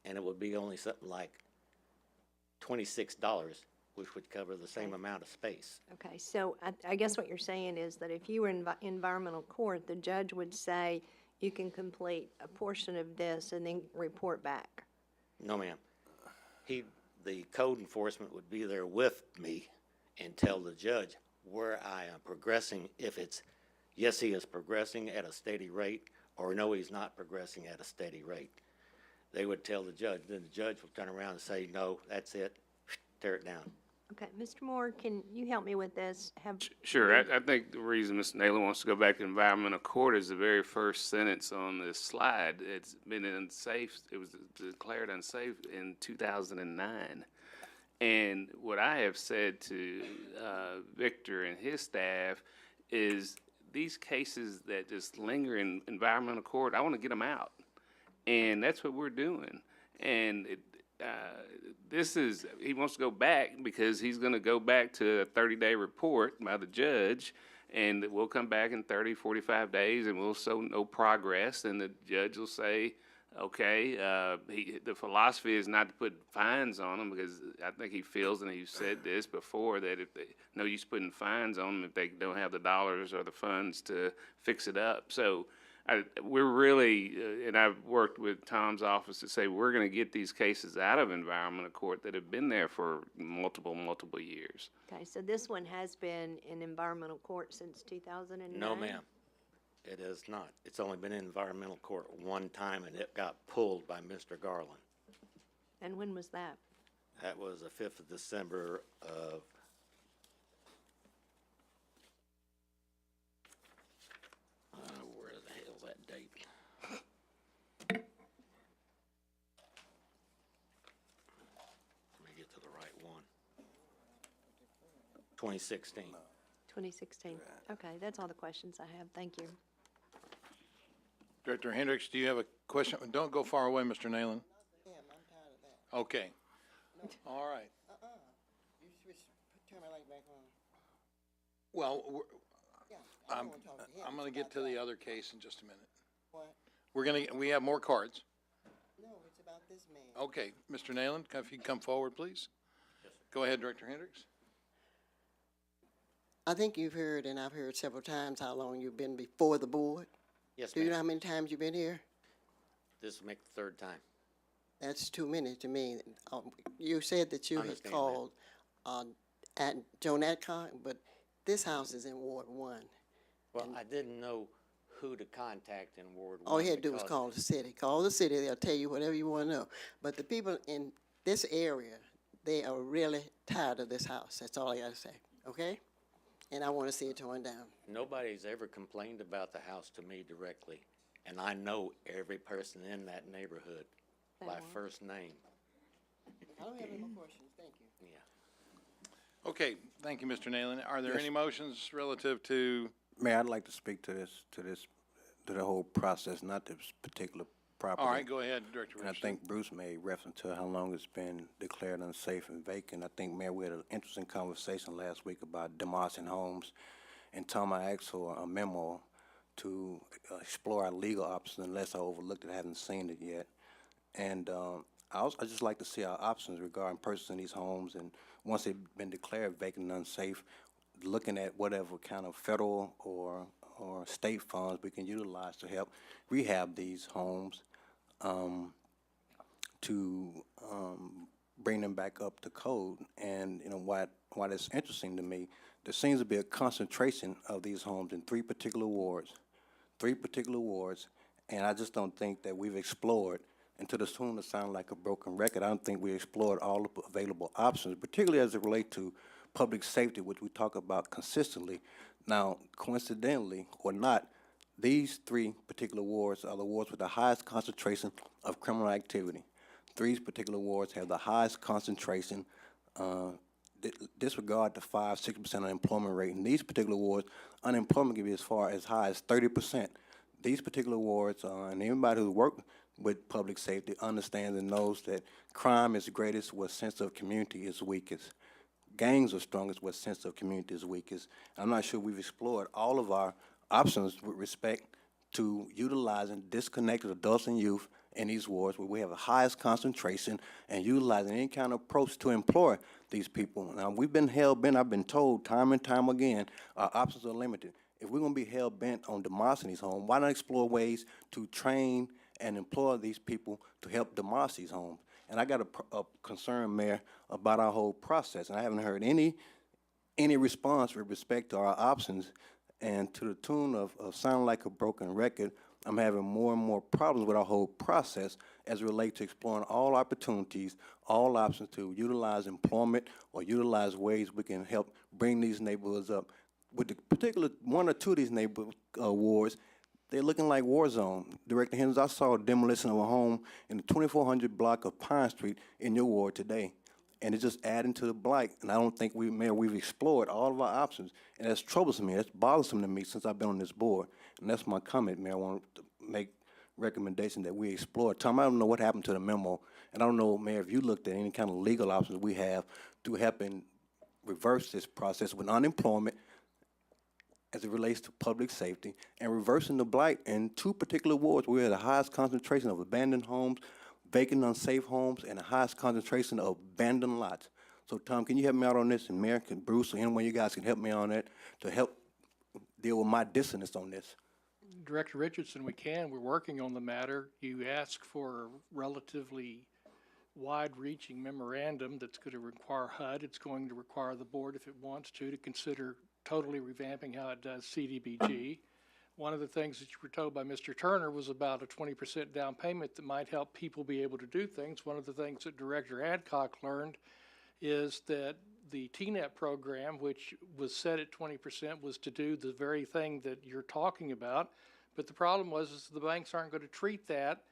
and it would be only something like $26, which would cover the same amount of space. okay, so I guess what you're saying is that if you were in environmental court, the judge would say you can complete a portion of this and then report back. No, ma'am. The code enforcement would be there with me and tell the judge where I am progressing. If it's, yes, he is progressing at a steady rate, or no, he's not progressing at a steady rate. They would tell the judge, then the judge would turn around and say, no, that's it, tear it down. Okay, Mr. Moore, can you help me with this? Sure, I think the reason Mr. Naylor wants to go back to environmental court is the very first sentence on this slide. It's been unsafe, it was declared unsafe in 2009. And what I have said to Victor and his staff is these cases that just linger in environmental court, I want to get them out. And that's what we're doing. And he wants to go back because he's going to go back to a 30-day report by the judge, and we'll come back in 30, 45 days, and we'll show no progress, and the judge will say, okay, the philosophy is not to put fines on them, because I think he feels, and he's said this before, that if they no use putting fines on them if they don't have the dollars or the funds to fix it up. So we're really, and I've worked with Tom's office to say we're going to get these cases out of environmental court that have been there for multiple years. Okay, so this one has been in environmental court since 2009? No, ma'am. It is not. It's only been in environmental court one time, and it got pulled by Mr. Garland. And when was that? That was the 5th of December of where the hell's that date? Let me get to the right one. 2016. 2016. Okay, that's all the questions I have. Thank you. Director Hendricks, do you have a question? Don't go far away, Mr. Nayland. Okay. All right. You switch, turn my light back on. Well, Yeah, I I'm don't wanna talk to him. going to get to the other case in just a minute. What? We have more cards. No, it's about this man. Okay, Mr. Nayland, if you can come forward, please. Go ahead, Director Hendricks. I think you've heard, and I've heard several times, how long you've been before the board. Yes, Do you know ma'am. how many times you've been here? This will make the 3rd time. That's too many to me. You said that you had Understand that. called at Joan Adcock, but this house is in Ward 1. Well, I didn't know who to contact in Ward 1. All you had to do was because- call the city. Call the city, they'll tell you whatever you want to know. But the people in this area, they are really tired of this house. That's all I got to say, okay? And I want to see it torn down. Nobody's ever complained about the house to me directly, and I know every person in that neighborhood by first name. I don't have any more questions, thank you. Yeah. Okay, thank you, Mr. Nalen. Are there any motions relative to, Mayor, I'd like to speak to the whole process, not this particular property. all right, go ahead, Director And I Richardson. think Bruce made reference to how long it's been declared unsafe and vacant. I think, Mayor, we had an interesting conversation last week about demolishing homes. And Tom, I asked for a memo to explore our legal options unless I overlooked it, haven't seen it yet. And I just like to see our options regarding purchasing these homes. And once they've been declared vacant and unsafe, looking at whatever kind of federal or state funds we can utilize to help rehab these homes, to bring them back up to code. And you know why that's interesting to me, there seems to be a concentration of these homes in three particular wards, and I just don't think that we've explored, and to the tune of sound like a broken record, I don't think we explored all the available options, particularly as it relates to public safety, which we talk about consistently. Now, coincidentally or not, these three particular wards are the wards with the highest concentration of criminal activity. Three particular wards have the highest concentration, disregard the 5-6% unemployment rate. In these particular wards, unemployment can be as far as high as 30%. These particular wards, and anybody who worked with public safety understands and knows that crime is greatest where sense of community is weakest. Gangs are strongest where sense of community is weakest. I'm not sure we've explored all of our options with respect to utilizing disconnected adults and youth in these wards where we have the highest concentration and utilizing any kind of approach to employ these people. Now, we've been hell-bent, I've been told time and time again, our options are limited. If we're going to be hell-bent on demolishing these homes, why not explore ways to train and employ these people to help demolish these homes? And I got a concern, Mayor, about our whole process, and I haven't heard any response with respect to our options. And to the tune of sounding like a broken record, I'm having more and more problems with our whole process as it relates to exploring all opportunities, all options to utilize employment or utilize ways we can help bring these neighborhoods up. With the particular one or two of these neighborhood wards, they're looking like war zone. Director Henderson, I saw a demolition of a home in the 2400 block of Pine Street in your ward today. And it's just adding to the blight. And I don't think we've explored all of our options. And that's troublesome me. That's bothersome to me since I've been on this board. And that's my comment, Mayor. I want to make recommendation that we explore. Tom, I don't know what happened to the memo. And I don't know, Mayor, if you looked at any kind of legal options we have to help in reverse this process with unemployment as it relates to public safety and reversing the blight in two particular wards where we have the highest concentration of abandoned homes, vacant, unsafe homes, and the highest concentration of abandoned lots. So, Tom, can you help me out on this? And Mayor, can Bruce, or anyone you guys can help me on that to help deal with my dissonance on this? Director Richardson, we can. We're working on the matter. You asked for a relatively wide-reaching memorandum that's going to require HUD. It's going to require the board, if it wants to consider totally revamping how it does CDBG. One of the things that you were told by Mr. Turner was about a 20% down payment that might help people be able to do things. One of the things that Director Adcock learned is that the TNEP program, which was set at 20%, was to do the very thing that you're talking about. But the problem was the banks aren't going to treat that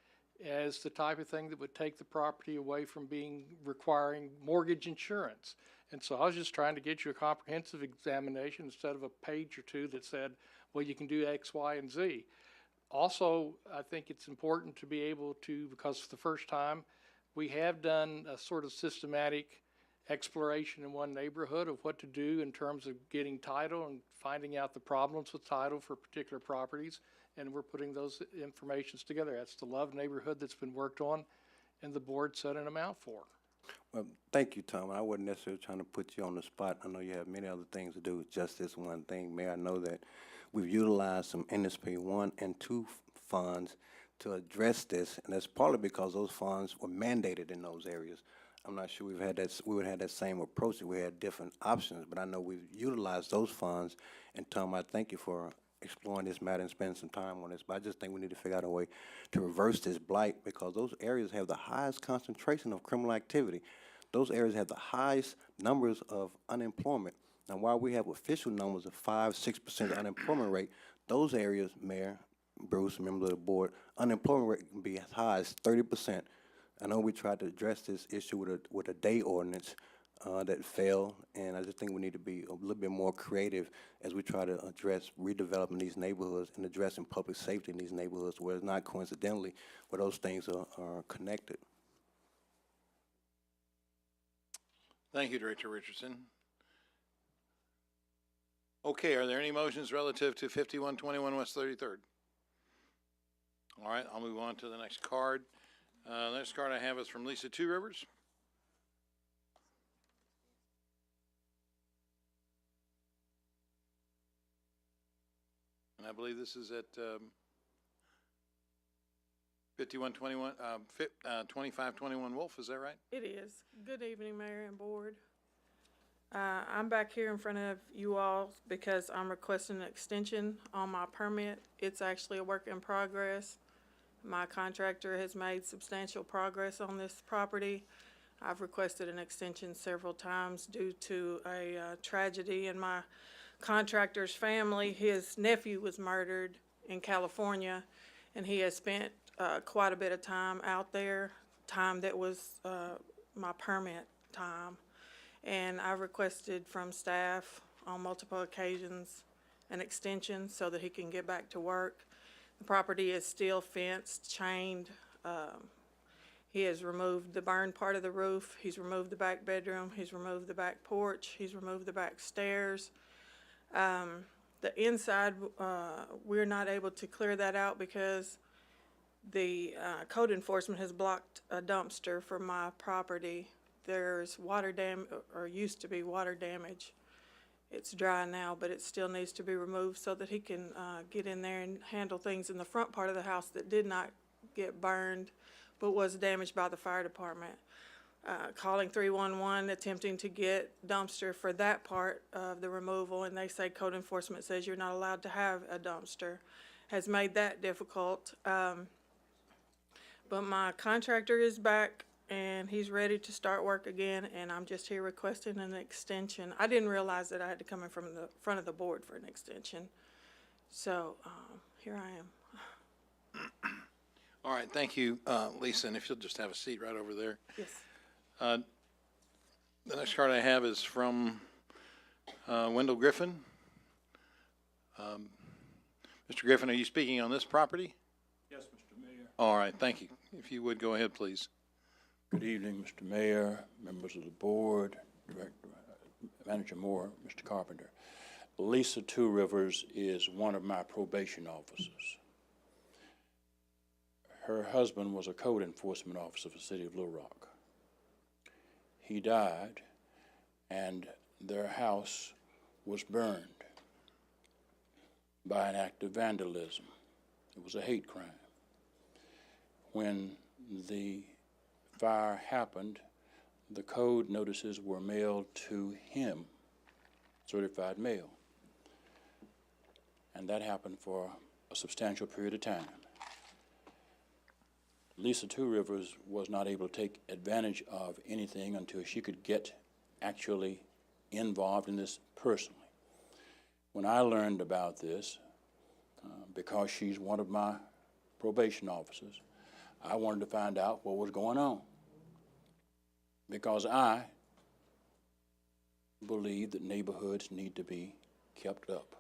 as the type of thing that would take the property away from requiring mortgage insurance. And so I was just trying to get you a comprehensive examination instead of a page or two that said, well, you can do X, Y, and Z. Also, I think it's important to be able to, because for the first time, we have done a sort of systematic exploration in one neighborhood of what to do in terms of getting title and finding out the problems with title for particular properties. And we're putting those informations together. That's the Love neighborhood that's been worked on, and the board set an amount for. Well, thank you, Tom. I wasn't necessarily trying to put you on the spot. I know you have many other things to do, just this one thing. Mayor, I know that we've utilized some NSP 1 and 2 funds to address this, and that's partly because those funds were mandated in those areas. I'm not sure we would have that same approach if we had different options, but I know we've utilized those funds. And Tom, I thank you for exploring this matter and spending some time on this, but I just think we need to figure out a way to reverse this blight because those areas have the highest concentration of criminal activity. Those areas have the highest numbers of unemployment. Now, while we have official numbers of 5–6% unemployment rate, those areas, Mayor, Bruce, members of the board, unemployment rate can be as high as 30%. I know we tried to address this issue with a day ordinance that failed, and I just think we need to be a little bit more creative as we try to address redeveloping these neighborhoods and addressing public safety in these neighborhoods where it's not coincidentally where those things are connected. Thank you, Director Richardson. Okay, are there any motions relative to 5121 West 33rd? All right, I'll move on to the next card. The next card I have is from Lisa Two Rivers. And I believe this is at 5121, 2521 Wolf, is that right? It is. Good evening, Mayor and Board. I'm back here in front of you all because I'm requesting an extension on my permit. It's actually a work in progress. My contractor has made substantial progress on this property. I've requested an extension several times due to a tragedy in my contractor's family. His nephew was murdered in California, and he has spent quite a bit of time out there, time that was my permit time. And I requested from staff on multiple occasions an extension so that he can get back to work. The property is still fenced, chained. He has removed the burned part of the roof. He's removed the back bedroom. He's removed the back porch. He's removed the back stairs. The inside, we're not able to clear that out because the code enforcement has blocked a dumpster for my property. There's water damage, or used to be water damage. It's dry now, but it still needs to be removed so that he can get in there and handle things in the front part of the house that did not get burned, but was damaged by the fire department. Calling 311, attempting to get dumpster for that part of the removal, and they say code enforcement says you're not allowed to have a dumpster, has made that difficult. But my contractor is back and he's ready to start work again, and I'm just here requesting an extension. I didn't realize that I had to come in from the front of the board for an extension. So here I am. All right, thank you, Lisa, and if you'll just have a seat right over there. Yes. The next card I have is from Wendell Griffin. Mr. Griffin, are you speaking on this property? Yes, Mr. Mayor. All right, thank you. If you would, go ahead, please. Good evening, Mr. Mayor, members of the board, Director, Manager Moore, Mr. Carpenter. Lisa Two Rivers is one of my probation officers. Her husband was a code enforcement officer for the city of Little Rock. He died, and their house was burned by an act of vandalism. It was a hate crime. When the fire happened, the code notices were mailed to him, certified mail. And that happened for a substantial period of time. Lisa Two Rivers was not able to take advantage of anything until she could get actually involved in this personally. When I learned about this, because she's one of my probation officers, I wanted to find out what was going on. Because I believe that neighborhoods need to be kept up.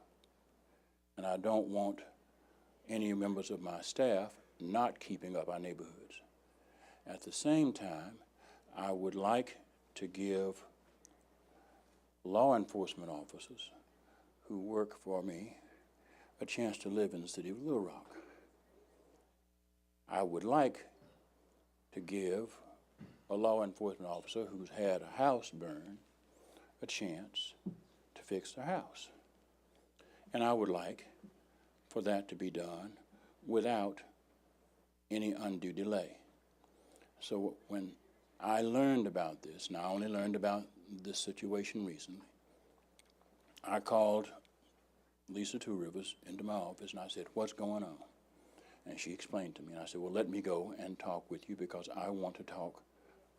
And I don't want any members of my staff not keeping up our neighborhoods. At the same time, I would like to give law enforcement officers who work for me a chance to live in the city of Little Rock. I would like to give a law enforcement officer who's had a house burned a chance to fix their house. And I would like for that to be done without any undue delay. So when I learned about this, and I only learned about this situation recently, I called Lisa Two Rivers into my office, and I said, "What's going on?" And she explained to me, and I said, "Well, let me go and talk with you because I want to talk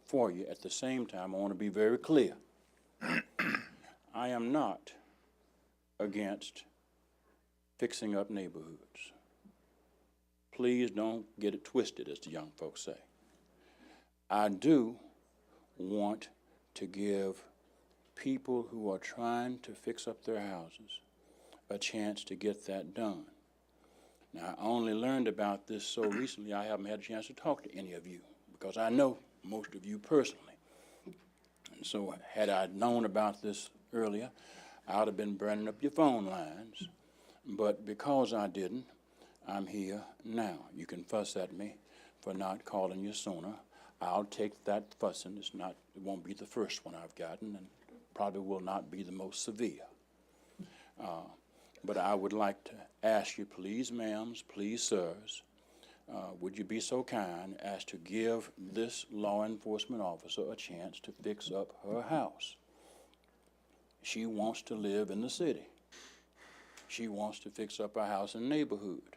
for you. At the same time, I want to be very clear. I am not against fixing up neighborhoods. Please don't get it twisted, as the young folks say. I do want to give people who are trying to fix up their houses a chance to get that done. Now, I only learned about this so recently, I haven't had a chance to talk to any of you, because I know most of you personally. And so, had I known about this earlier, I would have been burning up your phone lines. But because I didn't, I'm here now. You can fuss at me for not calling you sooner. I'll take that fussing. It won't be the first one I've gotten, and probably will not be the most severe. But I would like to ask you, please, ma'ams, please, sirs, would you be so kind as to give this law enforcement officer a chance to fix up her house? She wants to live in the city. She wants to fix up her house and neighborhood.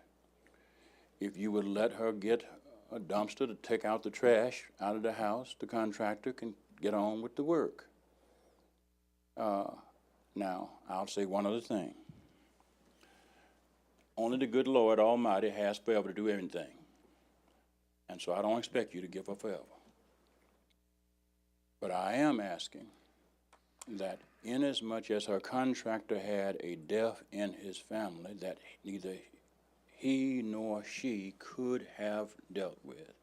If you would let her get a dumpster to take out the trash out of the house, the contractor can get on with the work. Now, I'll say one other thing. Only the good Lord Almighty has forever to do everything. And so I don't expect you to give her forever. But I am asking that inasmuch as her contractor had a death in his family that neither he nor she could have dealt with,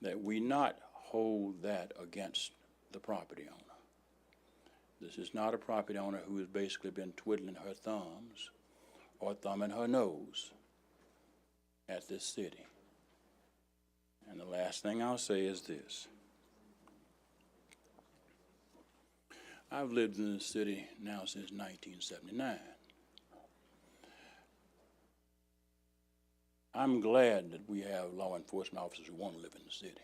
that we not hold that against the property owner. This is not a property owner who has basically been twiddling her thumbs or thumbing her nose at this city. And the last thing I'll say is this. I've lived in this city now since 1979. I'm glad that we have law enforcement officers who want to live in the city.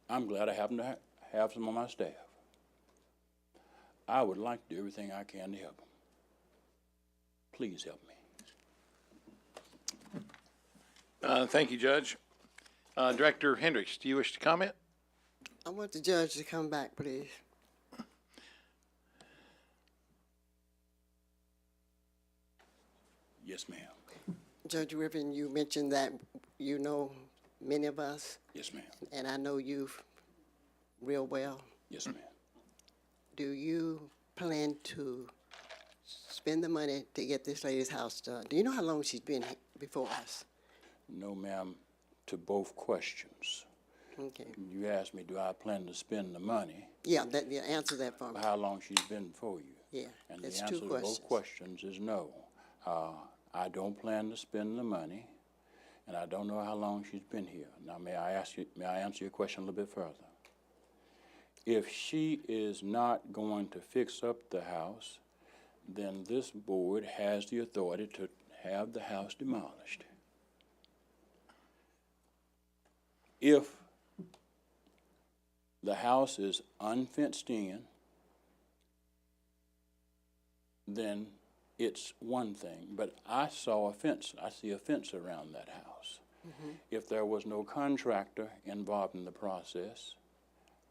I'm glad I happen to have some on my staff. I would like to do everything I can to help them. Please help me. Thank you, Judge. Director Hendricks, do you wish to comment? I want the judge to come back, please. Yes, ma'am. Judge Griffin, you mentioned that you know many of us. Yes, ma'am. And I know you real well. Yes, ma'am. Do you plan to spend the money to get this lady's house done? Do you know how long she's been before us? No, ma'am, to both questions. Okay. You asked me, do I plan to spend the money? Yeah, answer that for me. How long she's been before you? Yeah, And that's the answer two to questions. both questions is no. I don't plan to spend the money, and I don't know how long she's been here. Now, may I answer your question a little bit further? If she is not going to fix up the house, then this board has the authority to have the house demolished. If the house is unfenced in, then it's one thing. But I saw a fence. I see a fence around that house. Mm-hmm. If there was no contractor involved in the process,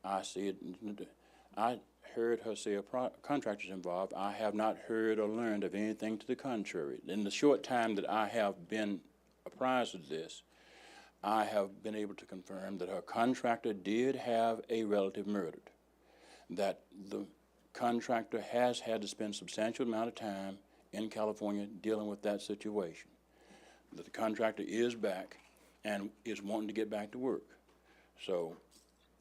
I see it. I heard her say a contractor's involved. I have not heard or learned of anything to the contrary. In the short time that I have been apprised of this, I have been able to confirm that her contractor did have a relative murdered, that the contractor has had to spend a substantial amount of time in California dealing with that situation, that the contractor is back and is wanting to get back to work. So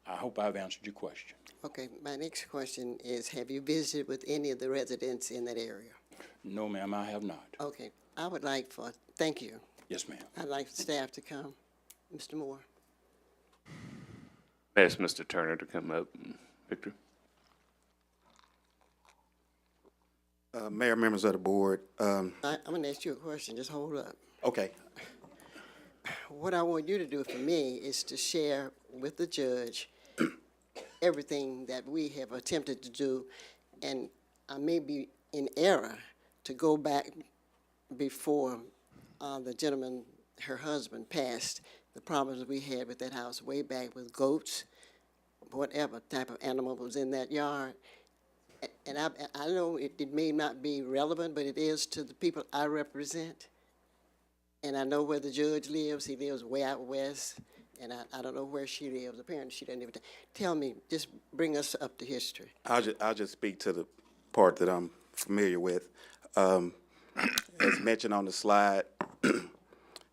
I hope I've answered your question. Okay, my next question is, have you visited with any of the residents in that area? No, ma'am, I have not. Okay, I would like thank you. Yes, ma'am. I'd like staff to come. Mr. Moore. Ask Mr. Turner to come up. Victor? Mayor, members of the board. I'm going to ask you a question. Just hold up. Okay. What I want you to do for me is to share with the judge everything that we have attempted to do, and I may be in error to go back before the gentleman, her husband, passed, the problems we had with that house way back with goats, whatever type of animal was in that yard. And I know it may not be relevant, but it is to the people I represent. And I know where the judge lives. He lives way out west. And I don't know where she lives. Apparently, she doesn't even tell me. Just bring us up to history. I'll just speak to the part that I'm familiar with. As mentioned on the slide,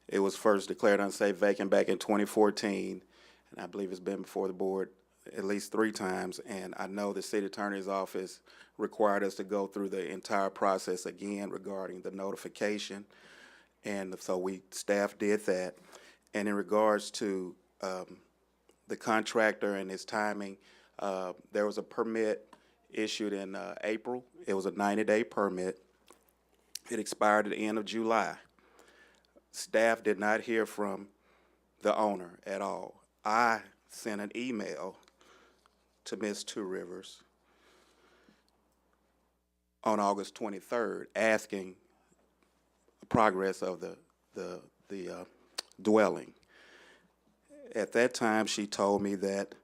it was first declared unsafe vacant back in 2014, and I believe it's been before the board at least 3 times. And I know the city attorney's office required us to go through the entire process again regarding the notification, and so staff did that. And in regards to the contractor and his timing, there was a permit issued in April. It was a 90-day permit. It expired at the end of July. Staff did not hear from the owner at all. I sent an email to Ms. Two Rivers on August 23rd asking progress of the dwelling. At that time, she told me that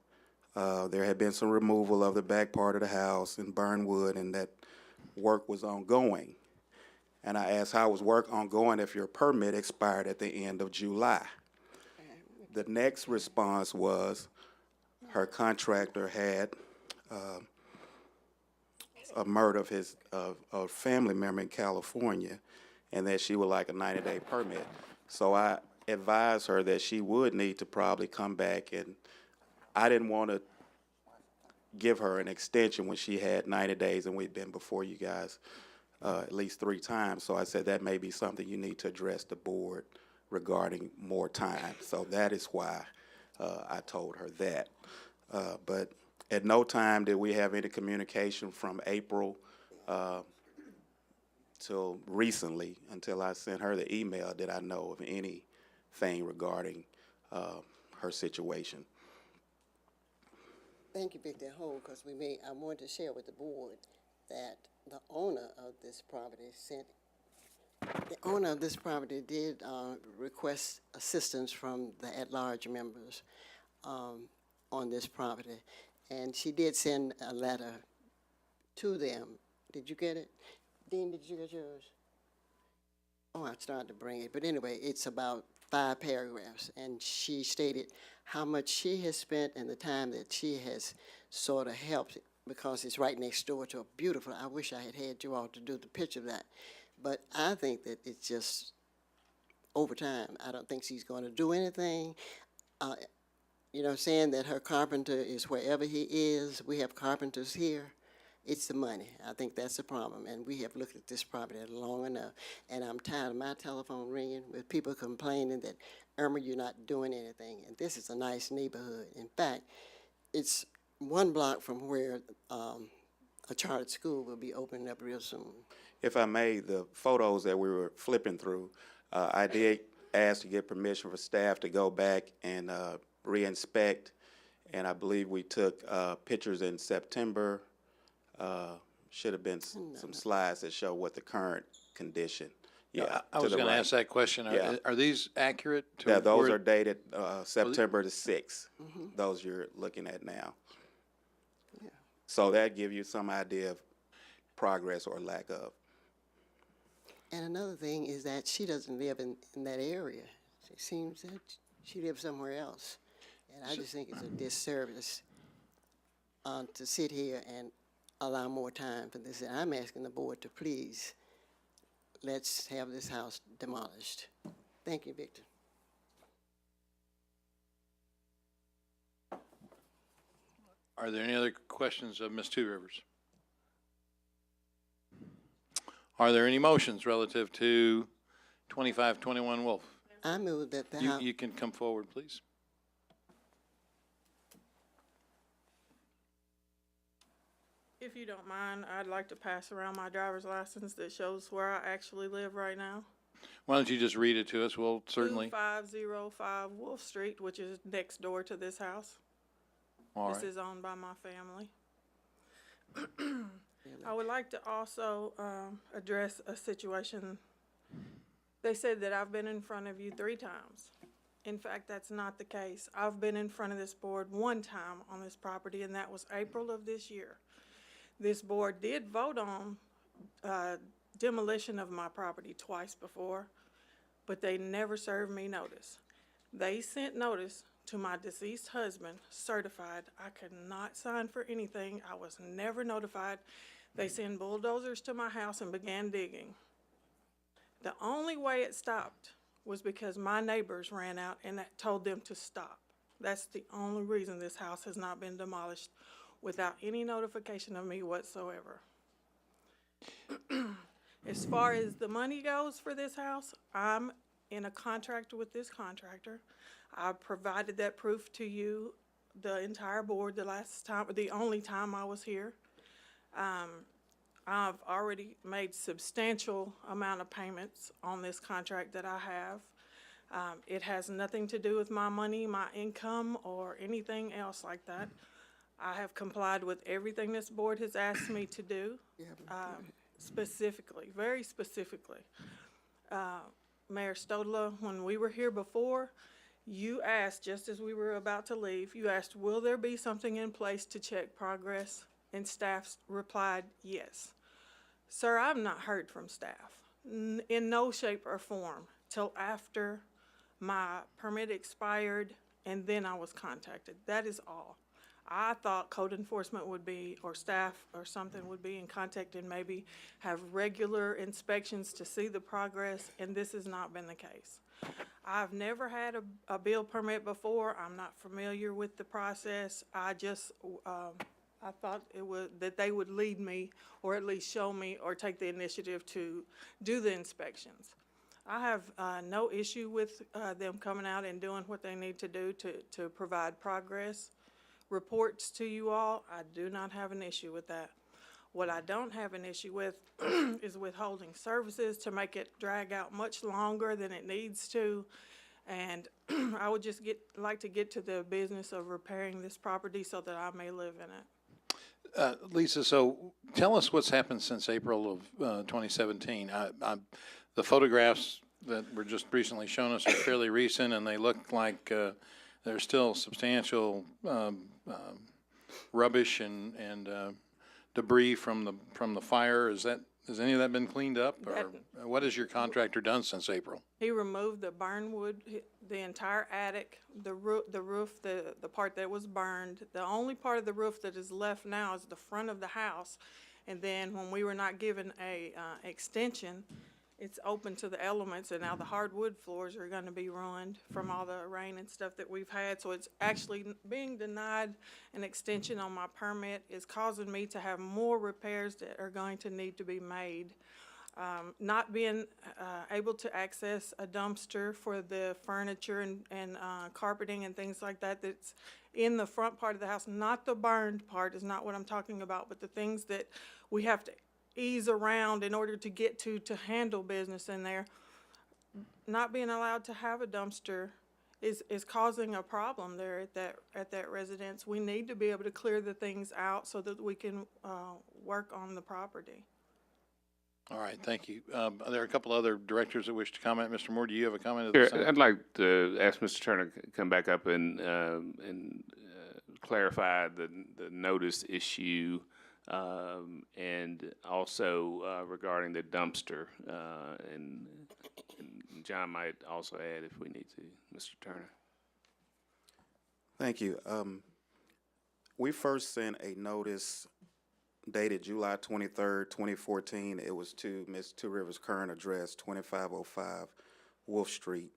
there had been some removal of the back part of the house and burn wood, and that work was ongoing. And I asked, how was work ongoing if your permit expired at the end of July? The next response was her contractor had a murder of a family member in California, and that she would like a 90-day permit. So I advised her that she would need to probably come back, and I didn't want to give her an extension when she had 90 days and we'd been before you guys at least 3 times. So I said that may be something you need to address the board regarding more time. So that is why I told her that. But at no time did we have any communication from April till recently, until I sent her the email, did I know of anything regarding her situation. Thank you, Victor Holt, because I wanted to share with the board that the owner of this property did request assistance from the at-large members on this property, and she did send a letter to them. Did you get it? Dean, did you get yours? Oh, I started to bring it, but anyway, it's about 5 paragraphs, and she stated how much she has spent and the time that she has sort of helped, because it's right next door to a beautiful, I wish I had you all to do the picture of that, but I think that it's just over time. I don't think she's going to do anything. You know, saying that her carpenter is wherever he is. We have carpenters here. It's the money. I think that's the problem, and we have looked at this property long enough, and I'm tired of my telephone ringing with people complaining that, Irma, you're not doing anything, and this is a nice neighborhood. In fact, it's 1 block from where a chartered school will be opening up real soon. If I may, the photos that we were flipping through, I did ask to get permission for staff to go back and re-inspect, and I believe we took pictures in September. Should have been some slides that show what the current condition. Yeah, I was going to ask that question. Are these accurate? Yeah, those are dated September the 6th. Those you're looking at now. Yeah. So that gives you some idea of progress or lack of. And another thing is that she doesn't live in that area. It seems that she lives somewhere else. And I just think it's a disservice to sit here and allow more time for this. And I'm asking the board to please, let's have this house demolished. Thank you, Victor. Are there any other questions of Ms. Two Rivers? Are there any motions relative to 2521 Wolf? I move that the house. You can come forward, please. If you don't mind, I'd like to pass around my driver's license that shows where I actually live right now. Why don't you just read it to us? We'll certainly. 2505 Wolf Street, which is next door to this house. All This right. is owned by my family. I would like to also address a situation. They said that I've been in front of you 3 times. In fact, that's not the case. I've been in front of this board 1 time on this property, and that was April of this year. This board did vote on demolition of my property twice before, but they never served me notice. They sent notice to my deceased husband, certified. I could not sign for anything. I was never notified. They sent bulldozers to my house and began digging. The only way it stopped was because my neighbors ran out and that told them to stop. That's the only reason this house has not been demolished without any notification of me whatsoever. As far as the money goes for this house, I'm in a contract with this contractor. I provided that proof to you, the entire board, the only time I was here. I've already made substantial amount of payments on this contract that I have. It has nothing to do with my money, my income, or anything else like that. I have complied with everything this board has asked me to do, specifically, very specifically. Mayor Stodler, when we were here before, you asked, just as we were about to leave, you asked, will there be something in place to check progress? And staff replied, yes. Sir, I've not heard from staff in no shape or form till after my permit expired, and then I was contacted. That is all. I thought code enforcement would be, or staff or something would be in contact and maybe have regular inspections to see the progress, and this has not been the case. I've never had a build permit before. I'm not familiar with the process. I just, I thought that they would lead me, or at least show me, or take the initiative to do the inspections. I have no issue with them coming out and doing what they need to do to provide progress reports to you all. I do not have an issue with that. What I don't have an issue with is withholding services to make it drag out much longer than it needs to. And I would just like to get to the business of repairing this property so that I may live in it. Lisa, so tell us what's happened since April of 2017. The photographs that were just recently shown us are fairly recent, and they look like there's still substantial rubbish and debris from the fire. Has any of that been cleaned up, or what has your contractor done since April? He removed the burn wood, the entire attic, the roof, the part that was burned. The only part of the roof that is left now is the front of the house. And then when we were not given a extension, it's open to the elements, and now the hardwood floors are going to be ruined from all the rain and stuff that we've had. So it's actually being denied an extension on my permit is causing me to have more repairs that are going to need to be made. Not being able to access a dumpster for the furniture and carpeting and things like that that's in the front part of the house, not the burned part is not what I'm talking about, but the things that we have to ease around in order to get to handle business in there. Not being allowed to have a dumpster is causing a problem there at that residence. We need to be able to clear the things out so that we can work on the property. All right, thank you. There are a couple other directors that wish to comment. Mr. Moore, do you have a comment? Sure, I'd like to ask Mr. Turner to come back up and clarify the notice issue. And also regarding the dumpster, and John might also add if we need to. Mr. Turner. Thank you. We first sent a notice dated July 23rd, 2014. It was to Ms. Two Rivers' current address, 2505 Wolf Street,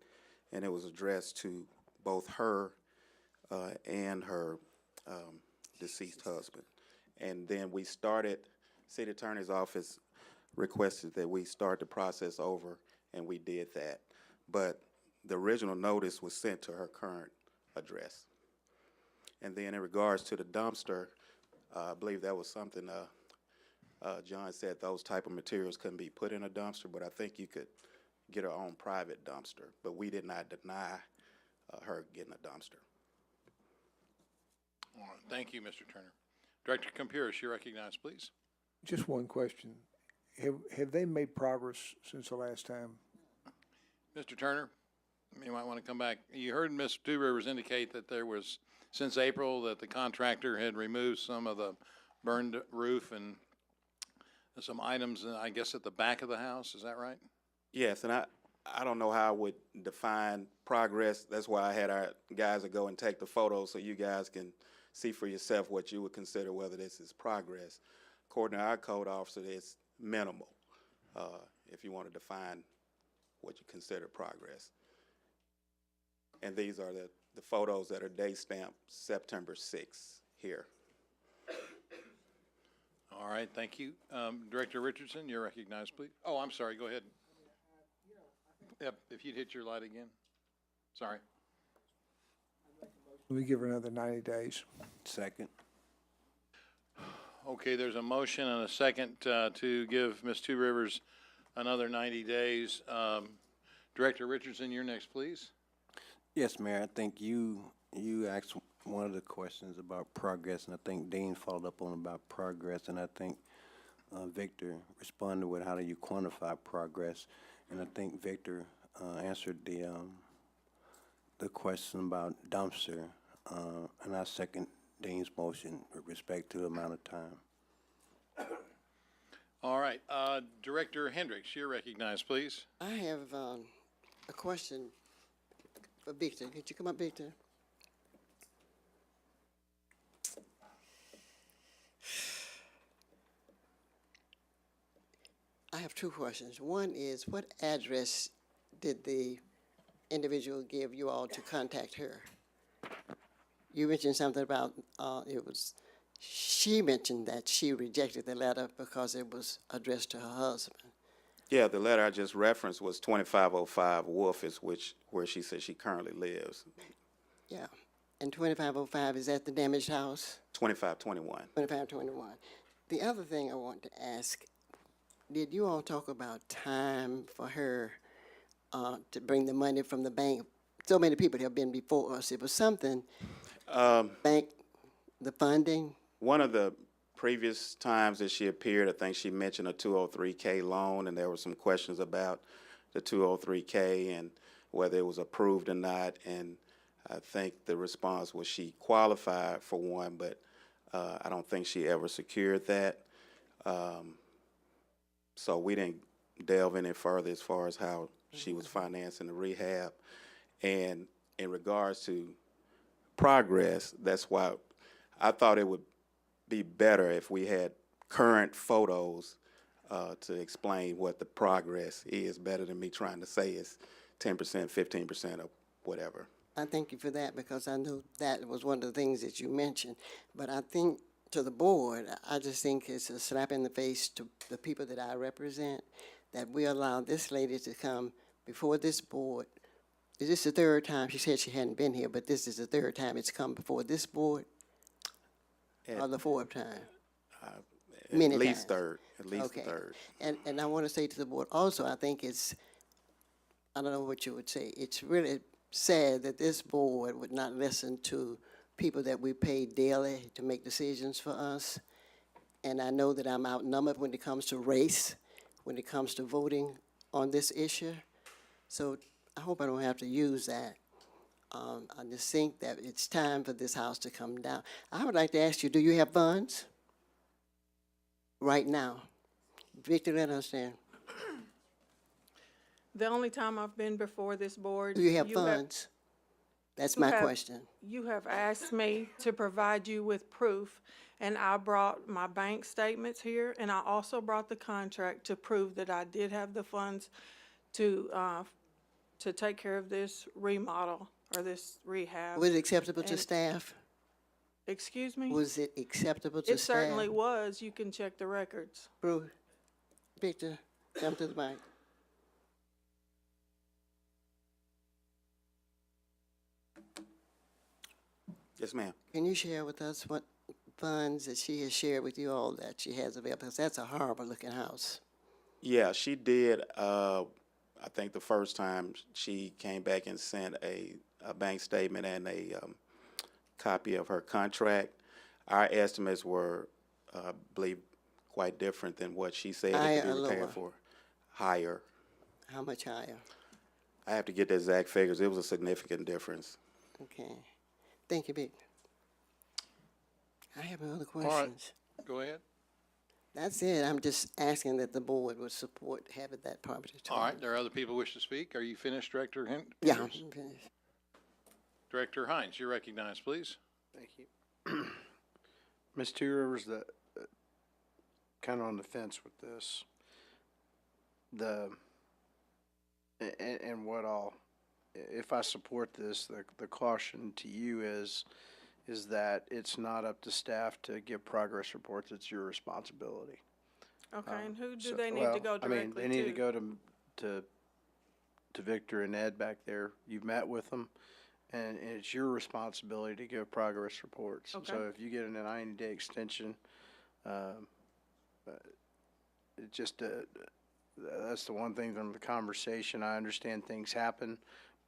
and it was addressed to both her and her deceased husband. And then we started, City Attorney's Office requested that we start the process over, and we did that. But the original notice was sent to her current address. And then in regards to the dumpster, I believe that was something John said those type of materials couldn't be put in a dumpster, but I think you could get her own private dumpster. But we did not deny her getting a dumpster. All right, thank you, Mr. Turner. Director Campiris, you're recognized, please. Just one question. Have they made progress since the last time? Mr. Turner, you might want to come back. You heard Ms. Two Rivers indicate that there was, since April, that the contractor had removed some of the burned roof and some items, I guess, at the back of the house. Is that right? Yes, and I don't know how I would define progress. That's why I had our guys to go and take the photos so you guys can see for yourself what you would consider whether this is progress. According to our code officer, it's minimal, if you want to define what you consider progress. And these are the photos that are date stamped September 6th here. All right, thank you. Director Richardson, you're recognized, please. Oh, I'm sorry, go ahead. Yep, if you'd hit your light again. Sorry. We give her another 90 days. Second. Okay, there's a motion and a second to give Ms. Two Rivers another 90 days. Director Richardson, you're next, please. Yes, Mayor, I think you asked one of the questions about progress, and I think Dean followed up on about progress, and I think Victor responded with how do you quantify progress, and I think Victor answered the question about dumpster, and I second Dean's motion with respect to the amount of time. All right, Director Hendricks, you're recognized, please. I have a question for Victor. Could you come up, Victor? I have two questions. One is, what address did the individual give you all to contact her? You mentioned something about, she mentioned that she rejected the letter because it was addressed to her husband. Yeah, the letter I just referenced was 2505 Wolf, is where she says she currently lives. Yeah. And 2505, is that the damaged house? 2521. 2521. The other thing I want to ask, did you all talk about time for her to bring the money from the bank? So many people have been before us. It was something, bank, the funding. One of the previous times that she appeared, I think she mentioned a 203K loan, and there were some questions about the 203K and whether it was approved or not. And I think the response was she qualified for one, but I don't think she ever secured that. So we didn't delve any further as far as how she was financing the rehab. And in regards to progress, that's why I thought it would be better if we had current photos to explain what the progress is, better than me trying to say it's 10%, 15%, or whatever. I thank you for that, because I knew that was one of the things that you mentioned. But I think to the board, I just think it's a slap in the face to the people that I represent, that we allowed this lady to come before this board. Is this the third time? She said she hadn't been here, but this is the third time it's come before this board? Or the fourth time? Many At least times. third, at least Okay. third. And I want to say to the board also, I think it's, I don't know what you would say, it's really sad that this board would not listen to people that we pay daily to make decisions for us. And I know that I'm outnumbered when it comes to race, when it comes to voting on this issue. So I hope I don't have to use that. I just think that it's time for this house to come down. I would like to ask you, do you have funds right now? Victor, let us understand. The only time I've been before this board. Do you have funds? That's my question. You have asked me to provide you with proof, and I brought my bank statements here, and I also brought the contract to prove that I did have the funds to take care of this remodel or this rehab. Was it acceptable to And- staff? Excuse me? Was it acceptable to It staff? certainly was. You can check the records. Bruce, Victor, come to the mic. Yes, ma'am. Can you share with us what funds that she has shared with you all that she has available? Because that's a horrible looking house. Yeah, she did. I think the first time she came back and sent a bank statement and a copy of her contract. Our estimates were, I believe, quite different than what she said Higher it could or be lower? repaired for. Higher. How much higher? I have to get the exact figures. It was a significant difference. Okay. Thank you, Big. I have no other All right, questions. go ahead. That's it. I'm just asking that the board would support having that property too. All right, there are other people who wish to speak. Are you finished, Director Yeah, Peters? I'm finished. Director Hines, you're recognized, please. Thank you. Ms. Two Rivers, kind of on the fence with this. And what if I support this, the caution to you is that it's not up to staff to give progress reports, it's your responsibility. Okay, and who do So- they need well, to go I directly mean, to? they need to go to Victor and Ed back there. You've met with them, and it's your responsibility to give progress reports. Okay. So if you get a 90-day extension, it just, that's the one thing from the conversation. I understand things happen,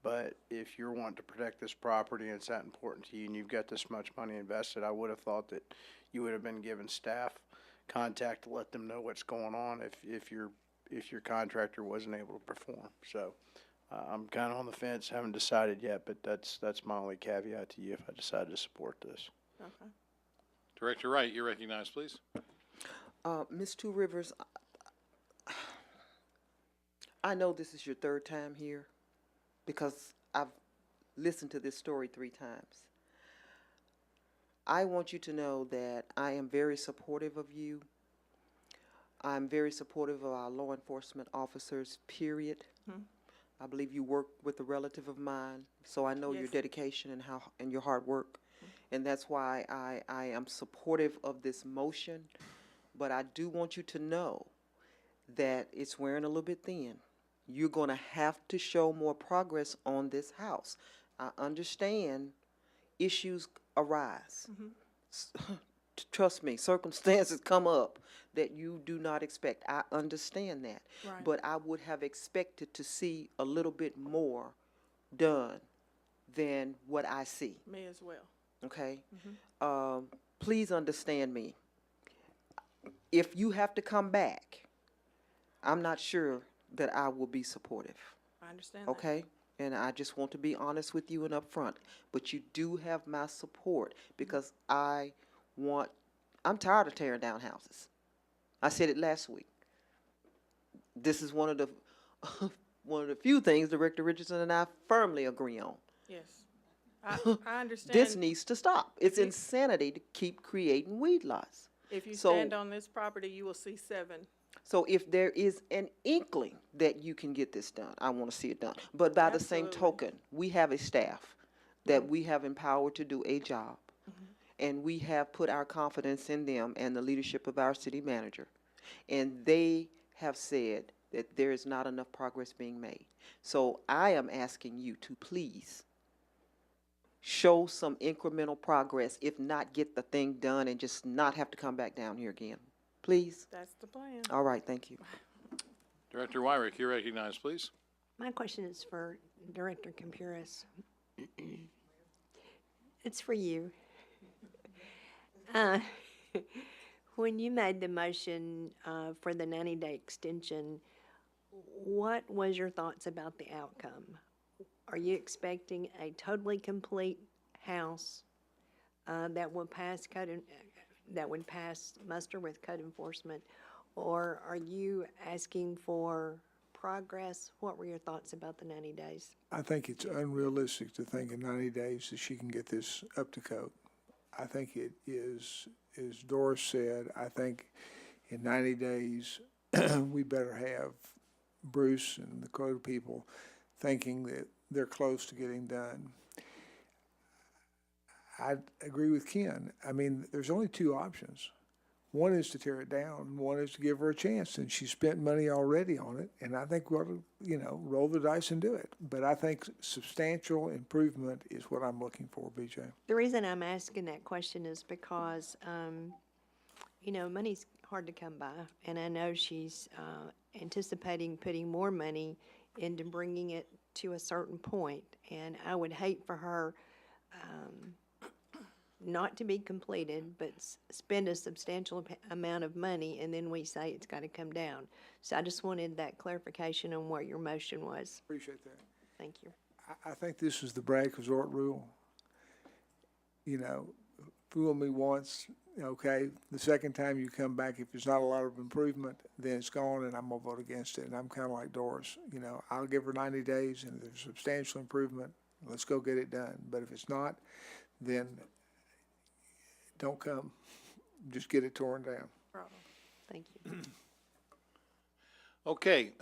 but if you're wanting to protect this property and it's that important to you and you've got this much money invested, I would have thought that you would have been given staff contact to let them know what's going on if your contractor wasn't able to perform. So I'm kind of on the fence, haven't decided yet, but that's my only caveat to you if I decide to support this. Okay. Director Wright, you're recognized, please. Ms. Two Rivers, I know this is your third time here because I've listened to this story 3 times. I want you to know that I am very supportive of you. I'm very supportive of our law enforcement officers, period. I believe you work with a relative of mine, so I know your Yes. dedication and your hard work. And that's why I am supportive of this motion. But I do want you to know that it's wearing a little bit thin. You're going to have to show more progress on this house. I understand issues arise. Trust me, circumstances come up that you do not expect. I understand that. Right. But I would have expected to see a little bit more done than what I see. Me as well. Okay? Please understand me. If you have to come back, I'm not sure that I will be supportive. I understand that. Okay? And I just want to be honest with you and upfront. But you do have my support because I'm tired of tearing down houses. I said it last week. This is one of the few things Director Richardson and I firmly agree on. Yes. I understand. This needs to stop. It's insanity to keep creating weed lots. If you So- stand on this property, you will see 7. So if there is an inkling that you can get this done, I want to see it done. But by the same Absolutely. token, we have a staff that we have empowered to do a job. And we have put our confidence in them and the leadership of our city manager. And they have said that there is not enough progress being made. So I am asking you to please show some incremental progress, if not get the thing done and just not have to come back down here again. Please? That's the plan. All right, thank you. Director Wyrick, you're recognized, please. My question is for Director Campuris. It's for you. When you made the motion for the 90-day extension, what was your thoughts about the outcome? Are you expecting a totally complete house that would pass muster with code enforcement, or are you asking for progress? What were your thoughts about the 90 days? I think it's unrealistic to think in 90 days that she can get this up to code. I think it is, as Doris said, I think in 90 days, we better have Bruce and the code people thinking that they're close to getting done. I agree with Ken. I mean, there's only 2 options. One is to tear it down. One is to give her a chance, and she spent money already on it. And I think we ought to, roll the dice and do it. But I think substantial improvement is what I'm looking for, BJ. The reason I'm asking that question is because, money's hard to come by, and I know she's anticipating putting more money into bringing it to a certain point, and I would hate for her not to be completed, but spend a substantial amount of money, and then we say it's got to come down. So I just wanted that clarification on what your motion was. Appreciate that. Thank you. I think this is the Bragg Resort rule. You know, fool me once, okay, the second time you come back, if there's not a lot of improvement, then it's gone, and I'm gonna vote against it. And I'm kinda like Doris, you know, I'll give her 90 days, and if there's substantial improvement, let's go get it done. But if it's not, then don't come, just get it torn down. Thank you. Okay,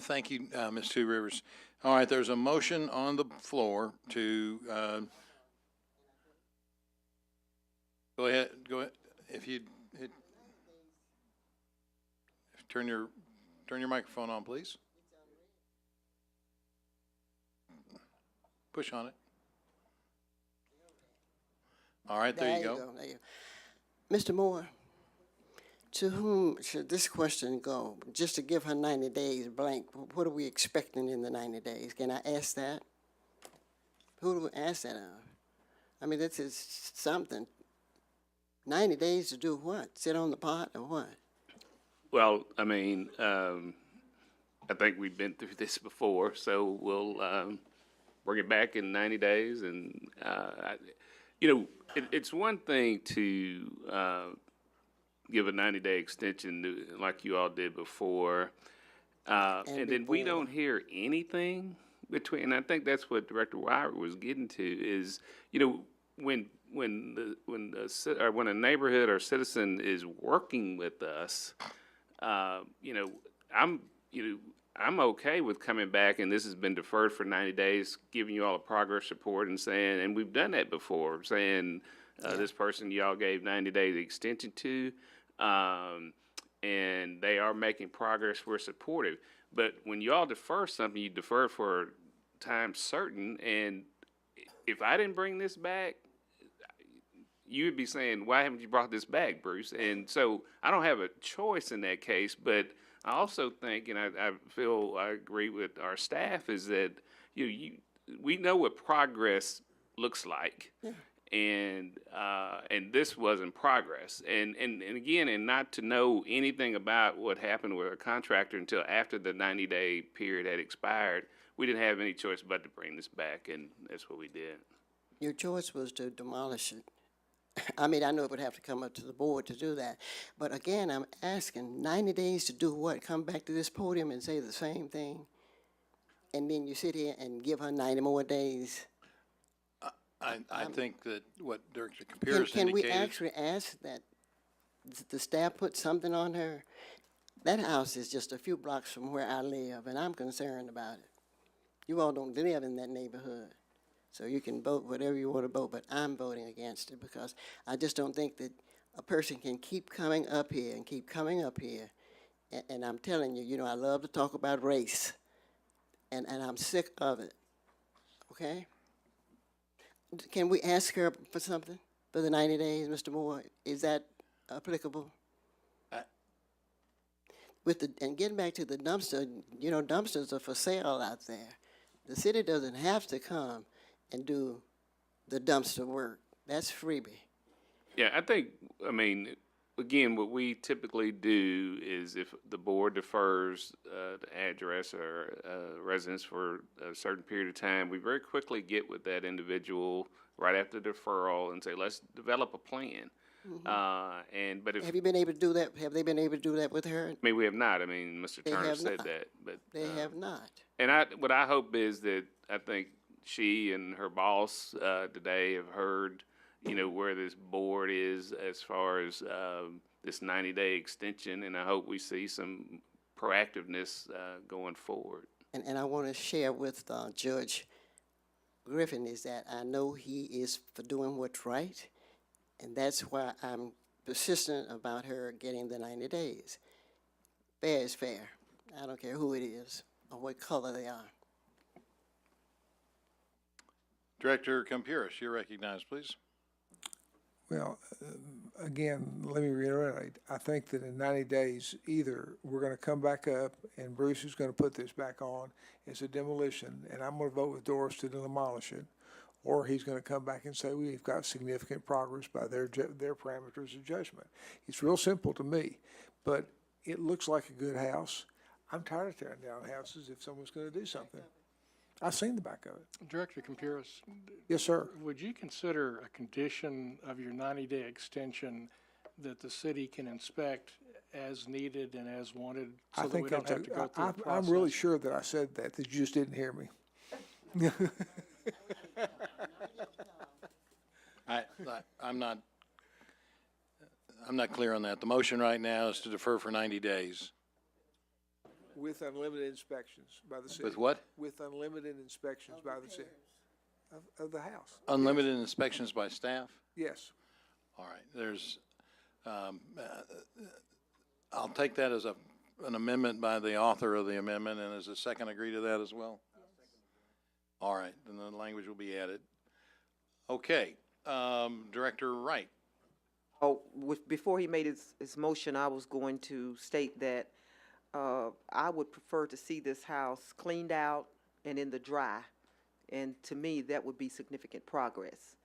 thank you, Ms. Two Rivers. All right, there's a motion on the floor to, go ahead, if you hit, turn your microphone on, please. Push on it. All right, there you go. There you go. Mr. Moore, to whom should this question go? Just to give her 90 days blank, what are we expecting in the 90 days? Can I ask that? Who do we ask that of? I mean, this is something. 90 days to do what? Sit on the pot or what? Well, I mean, I think we've been through this before, so we'll bring it back in 90 days. And, you know, it's one thing to give a 90-day extension like you all did before, and then we don't hear anything between. And I think that's what Director Wyrick was getting to is, you know, when a neighborhood or citizen is working with us, you know, I'm okay with coming back, and this has been deferred for 90 days, giving you all a progress report and saying, and we've done that before, saying this person y'all gave 90 days extension to, and they are making progress, we're supportive. But when y'all defer something, you defer for time certain, and if I didn't bring this back, you would be saying, why haven't you brought this back, Bruce? And so I don't have a choice in that case, but I also think, and I feel I agree with our staff, is that we know what progress looks like, and this wasn't progress, and again, and not to know anything about what happened with our contractor until after the 90-day period had expired, we didn't have any choice but to bring this back, and that's what we did. Your choice was to demolish it. I mean, I know it would have to come up to the board to do that. But again, I'm asking, 90 days to do what? Come back to this podium and say the same thing? And then you sit here and give her 90 more days? I think that what Director Campiris Can we indicated. actually ask that the staff put something on her? That house is just a few blocks from where I live, and I'm concerned about it. You all don't live in that neighborhood. So you can vote whatever you want to vote, but I'm voting against it because I just don't think that a person can keep coming up here and keep coming up here. And I'm telling you, you know, I love to talk about race, and I'm sick of it, okay? Can we ask her for something for the 90 days, Mr. Moore? Is that applicable? And getting back to the dumpster, you know, dumpsters are for sale out there. The city doesn't have to come and do the dumpster work. That's freebie. Yeah, I mean, again, what we typically do is if the board defers the address or residence for a certain period of time, we very quickly get with that individual right after deferral and say, let's develop a plan. But if, have you been able to do that? Have they been able to do that with her? I mean, we have not. I mean, Mr. They Turner have said not. that, but They have not. And what I hope is that I think she and her boss today have heard, you know, where this board is as far as this 90-day extension, and I hope we see some proactiveness going forward. And I want to share with Judge Griffin is that I know he is for doing what's right, and that's why I'm persistent about her getting the 90 days. Fair is fair. I don't care who it is or what color they are. Director Campiris, you're recognized, please. Well, again, let me reiterate, I think that in 90 days, either we're going to come back up and Bruce is going to put this back on as a demolition, and I'm going to vote with Doris to demolish it, or he's gonna come back and say, we've got significant progress by their parameters of judgment. It's real simple to me, but it looks like a good house. I'm tired of tearing down houses if someone's gonna do something. I've seen the back of it. Director Campiris, Yes, sir. would you consider a condition of your 90-day extension that the city can inspect as needed and as wanted, I so that we think don't have to go through the process? I'm really sure that I said that you just didn't hear me. I'm not clear on that. The motion right now is to defer for 90 days. With unlimited inspections by the city. With what? With unlimited inspections by the city of the house. Unlimited inspections by staff? Yes. All right, I'll take that as an amendment by the author of the amendment, and does a second agree to that as well? All right, then the language will be added. Okay, Director Wright. Oh, before he made his motion, I was going to state that I would prefer to see this house cleaned out and in the dry. And to me, that would be significant progress.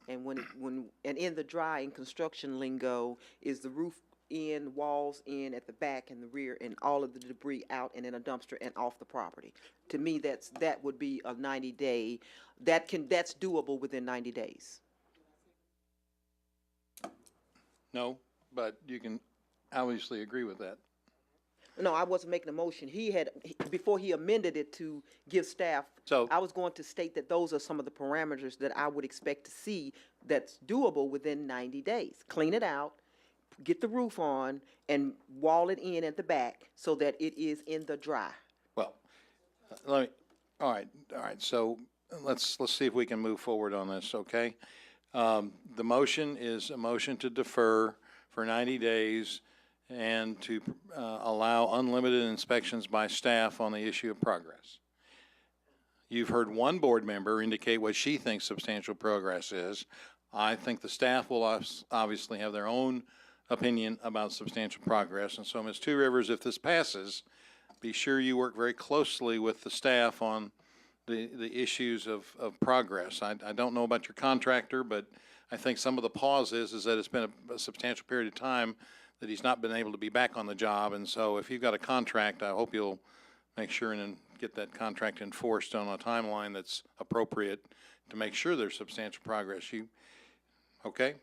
And and in the dry, in construction lingo, is the roof in, walls in at the back and the rear, and all of the debris out and in a dumpster and off the property. To me, that would be a 90-day, that's doable within 90 days. No, but you can obviously agree with that. No, I wasn't making a motion. Before he amended it to give staff, So- I was going to state that those are some of the parameters that I would expect to see that's doable within 90 days. Clean it out, get the roof on, and wall it in at the back so that it is in the dry. Well, all right, so let's see if we can move forward on this, okay? The motion is a motion to defer for 90 days and to allow unlimited inspections by staff on the issue of progress. You've heard one board member indicate what she thinks substantial progress is. I think the staff will obviously have their own opinion about substantial progress. And so, Ms. Two Rivers, if this passes, be sure you work very closely with the staff on the issues of progress. I don't know about your contractor, but I think some of the pause is that it's been a substantial period of time that he's not been able to be back on the job. And so if you've got a contract, I hope you'll make sure and get that contract enforced on a timeline that's appropriate to make sure there's substantial progress. Okay?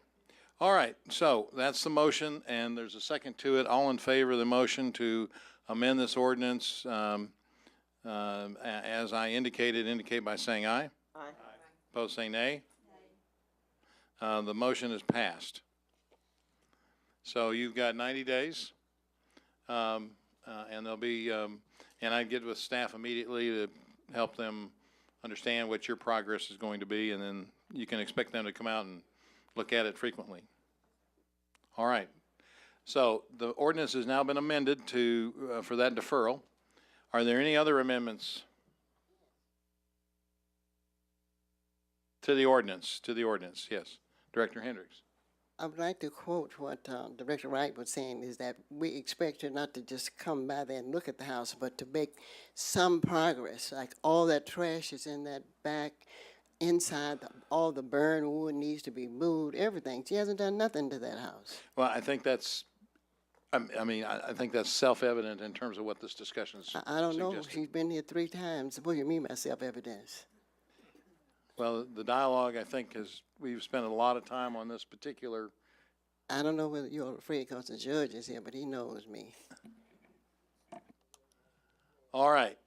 All right, so that's the motion, and there's a second to it. All in favor of the motion to amend this ordinance, as I indicated, indicate by saying aye. Aye. Opposed, say nay. The motion is passed. So you've got 90 days, and there'll be, and I'd get with staff immediately to help them understand what your progress is going to be, and then you can expect them to come out and look at it frequently. All right. So the ordinance has now been amended to, for that deferral. Are there any other amendments to the ordinance? Yes. Director Hendricks. I would like to quote what Director Wright was saying, is that we expect her not to just come by there and look at the house, but to make some progress. Like all that trash is in that back, inside, all the burned wood needs to be moved, everything. She hasn't done nothing to that house. Well, I think that's, I think that's self-evident in terms of what this discussion is I don't know. suggesting. She's been here 3 times. What do you mean by self-evidence? Well, the dialogue, I think, we've spent a lot of time on this particular. I don't know whether you're afraid because the judge is here, but he knows me. All right.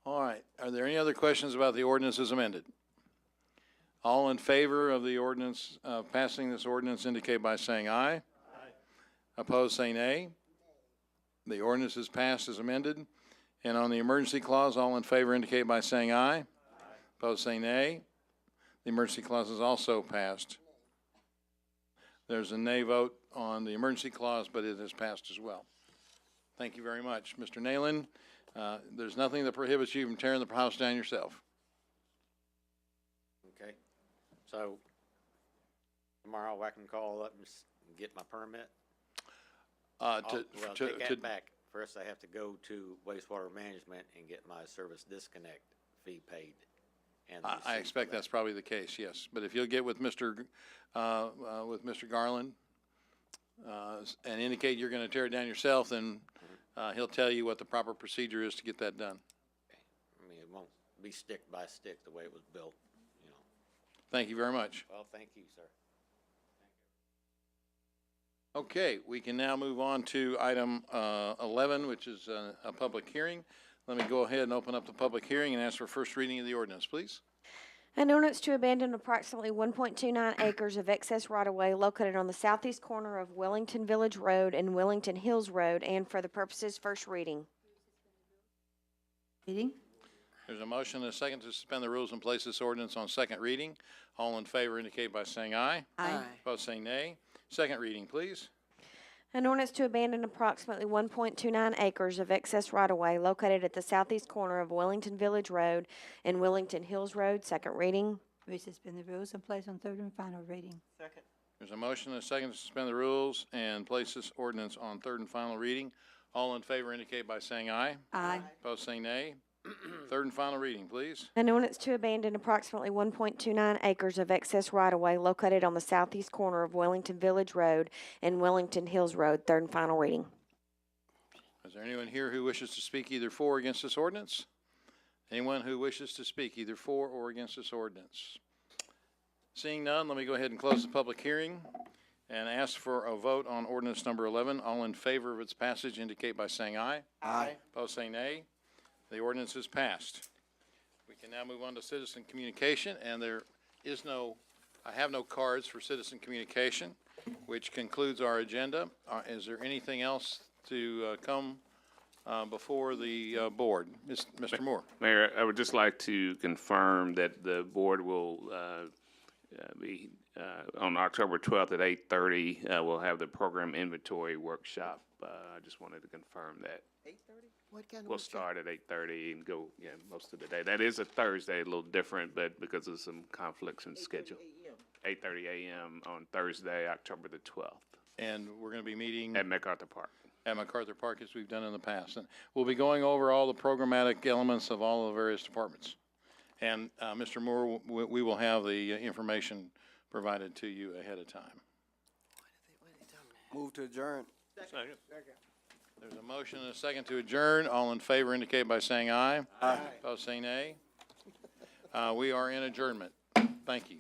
Are there any other questions about the ordinance as amended? All in favor of the ordinance, passing this ordinance, indicate by saying aye. Aye. Opposed, say nay. The ordinance is passed as amended. And on the emergency clause, all in favor indicate by saying aye. Aye. Opposed, say nay. The emergency clause is also passed. There's a nay vote on the emergency clause, but it is passed as well. Thank you very much. Mr. Nayland, there's nothing that prohibits you from tearing the house down yourself. Okay, so tomorrow I can call up and get my permit? Take that back. First I have to go to wastewater management and get my service disconnect fee paid. and. I expect that's probably the case, yes. But if you'll get with Mr. Garland, and indicate you're gonna tear it down yourself, then, he'll tell you what the proper procedure is to get that done. I mean, it won't be stick by stick the way it was built, you know. Thank you very much. Well, thank you, sir. Okay, we can now move on to item 11, which is a public hearing. Let me go ahead and open up the public hearing and ask for first reading of the ordinance, please. An ordinance to abandon approximately 1.29 acres of excess right-of-way located on the southeast corner of Wellington Village Road and Wellington Hills Road, and for the purposes first reading. Reading? There's a motion and a second to suspend the rules and place this ordinance on second reading. All in favor indicate by saying aye. Aye. Opposed, saying nay. Second reading, please. An ordinance to abandon approximately 1.29 acres of excess right-of-way located at the southeast corner of Wellington Village Road and Wellington Hills Road, second reading. We suspend the rules and place on third and final reading. Second. There's a motion and a second to suspend the rules and place this ordinance on third and final reading. All in favor indicate by saying aye. Aye. Opposed, saying nay. Third and final reading, please. An ordinance to abandon approximately 1.29 acres of excess right-of-way located on the southeast corner of Wellington Village Road and Wellington Hills Road, third and final reading. Is there anyone here who wishes to speak either for or against this ordinance? Anyone who wishes to speak either for or against this ordinance? Seeing none, let me go ahead and close the public hearing and ask for a vote on ordinance number 11. All in favor of its passage indicate by saying aye. Aye. Opposed, say nay. The ordinance is passed. We can now move on to citizen communication, and there is no, I have no cards for citizen communication, which concludes our agenda. Is there anything else to come before the board? Mr. Moore. Mayor, I would just like to confirm that the board will be on October 12th at 8:30. We'll have the program inventory workshop. I just wanted to confirm that. 8:30? What kind of We'll workshop? start at 8:30 and go, most of the day. That is a Thursday, a little different, but because of some conflicts in schedule. 8:30 a.m. on Thursday, October the 12th. And we're going to be meeting At MacArthur Park. at MacArthur Park as we've done in the past. And we'll be going over all the programmatic elements of all the various departments. And Mr. Moore, we will have the information provided to you ahead of time. Move to adjourn. Second. There's a motion and a second to adjourn. All in favor indicate by saying aye. Aye. Opposed, say nay. We are in adjournment. Thank you.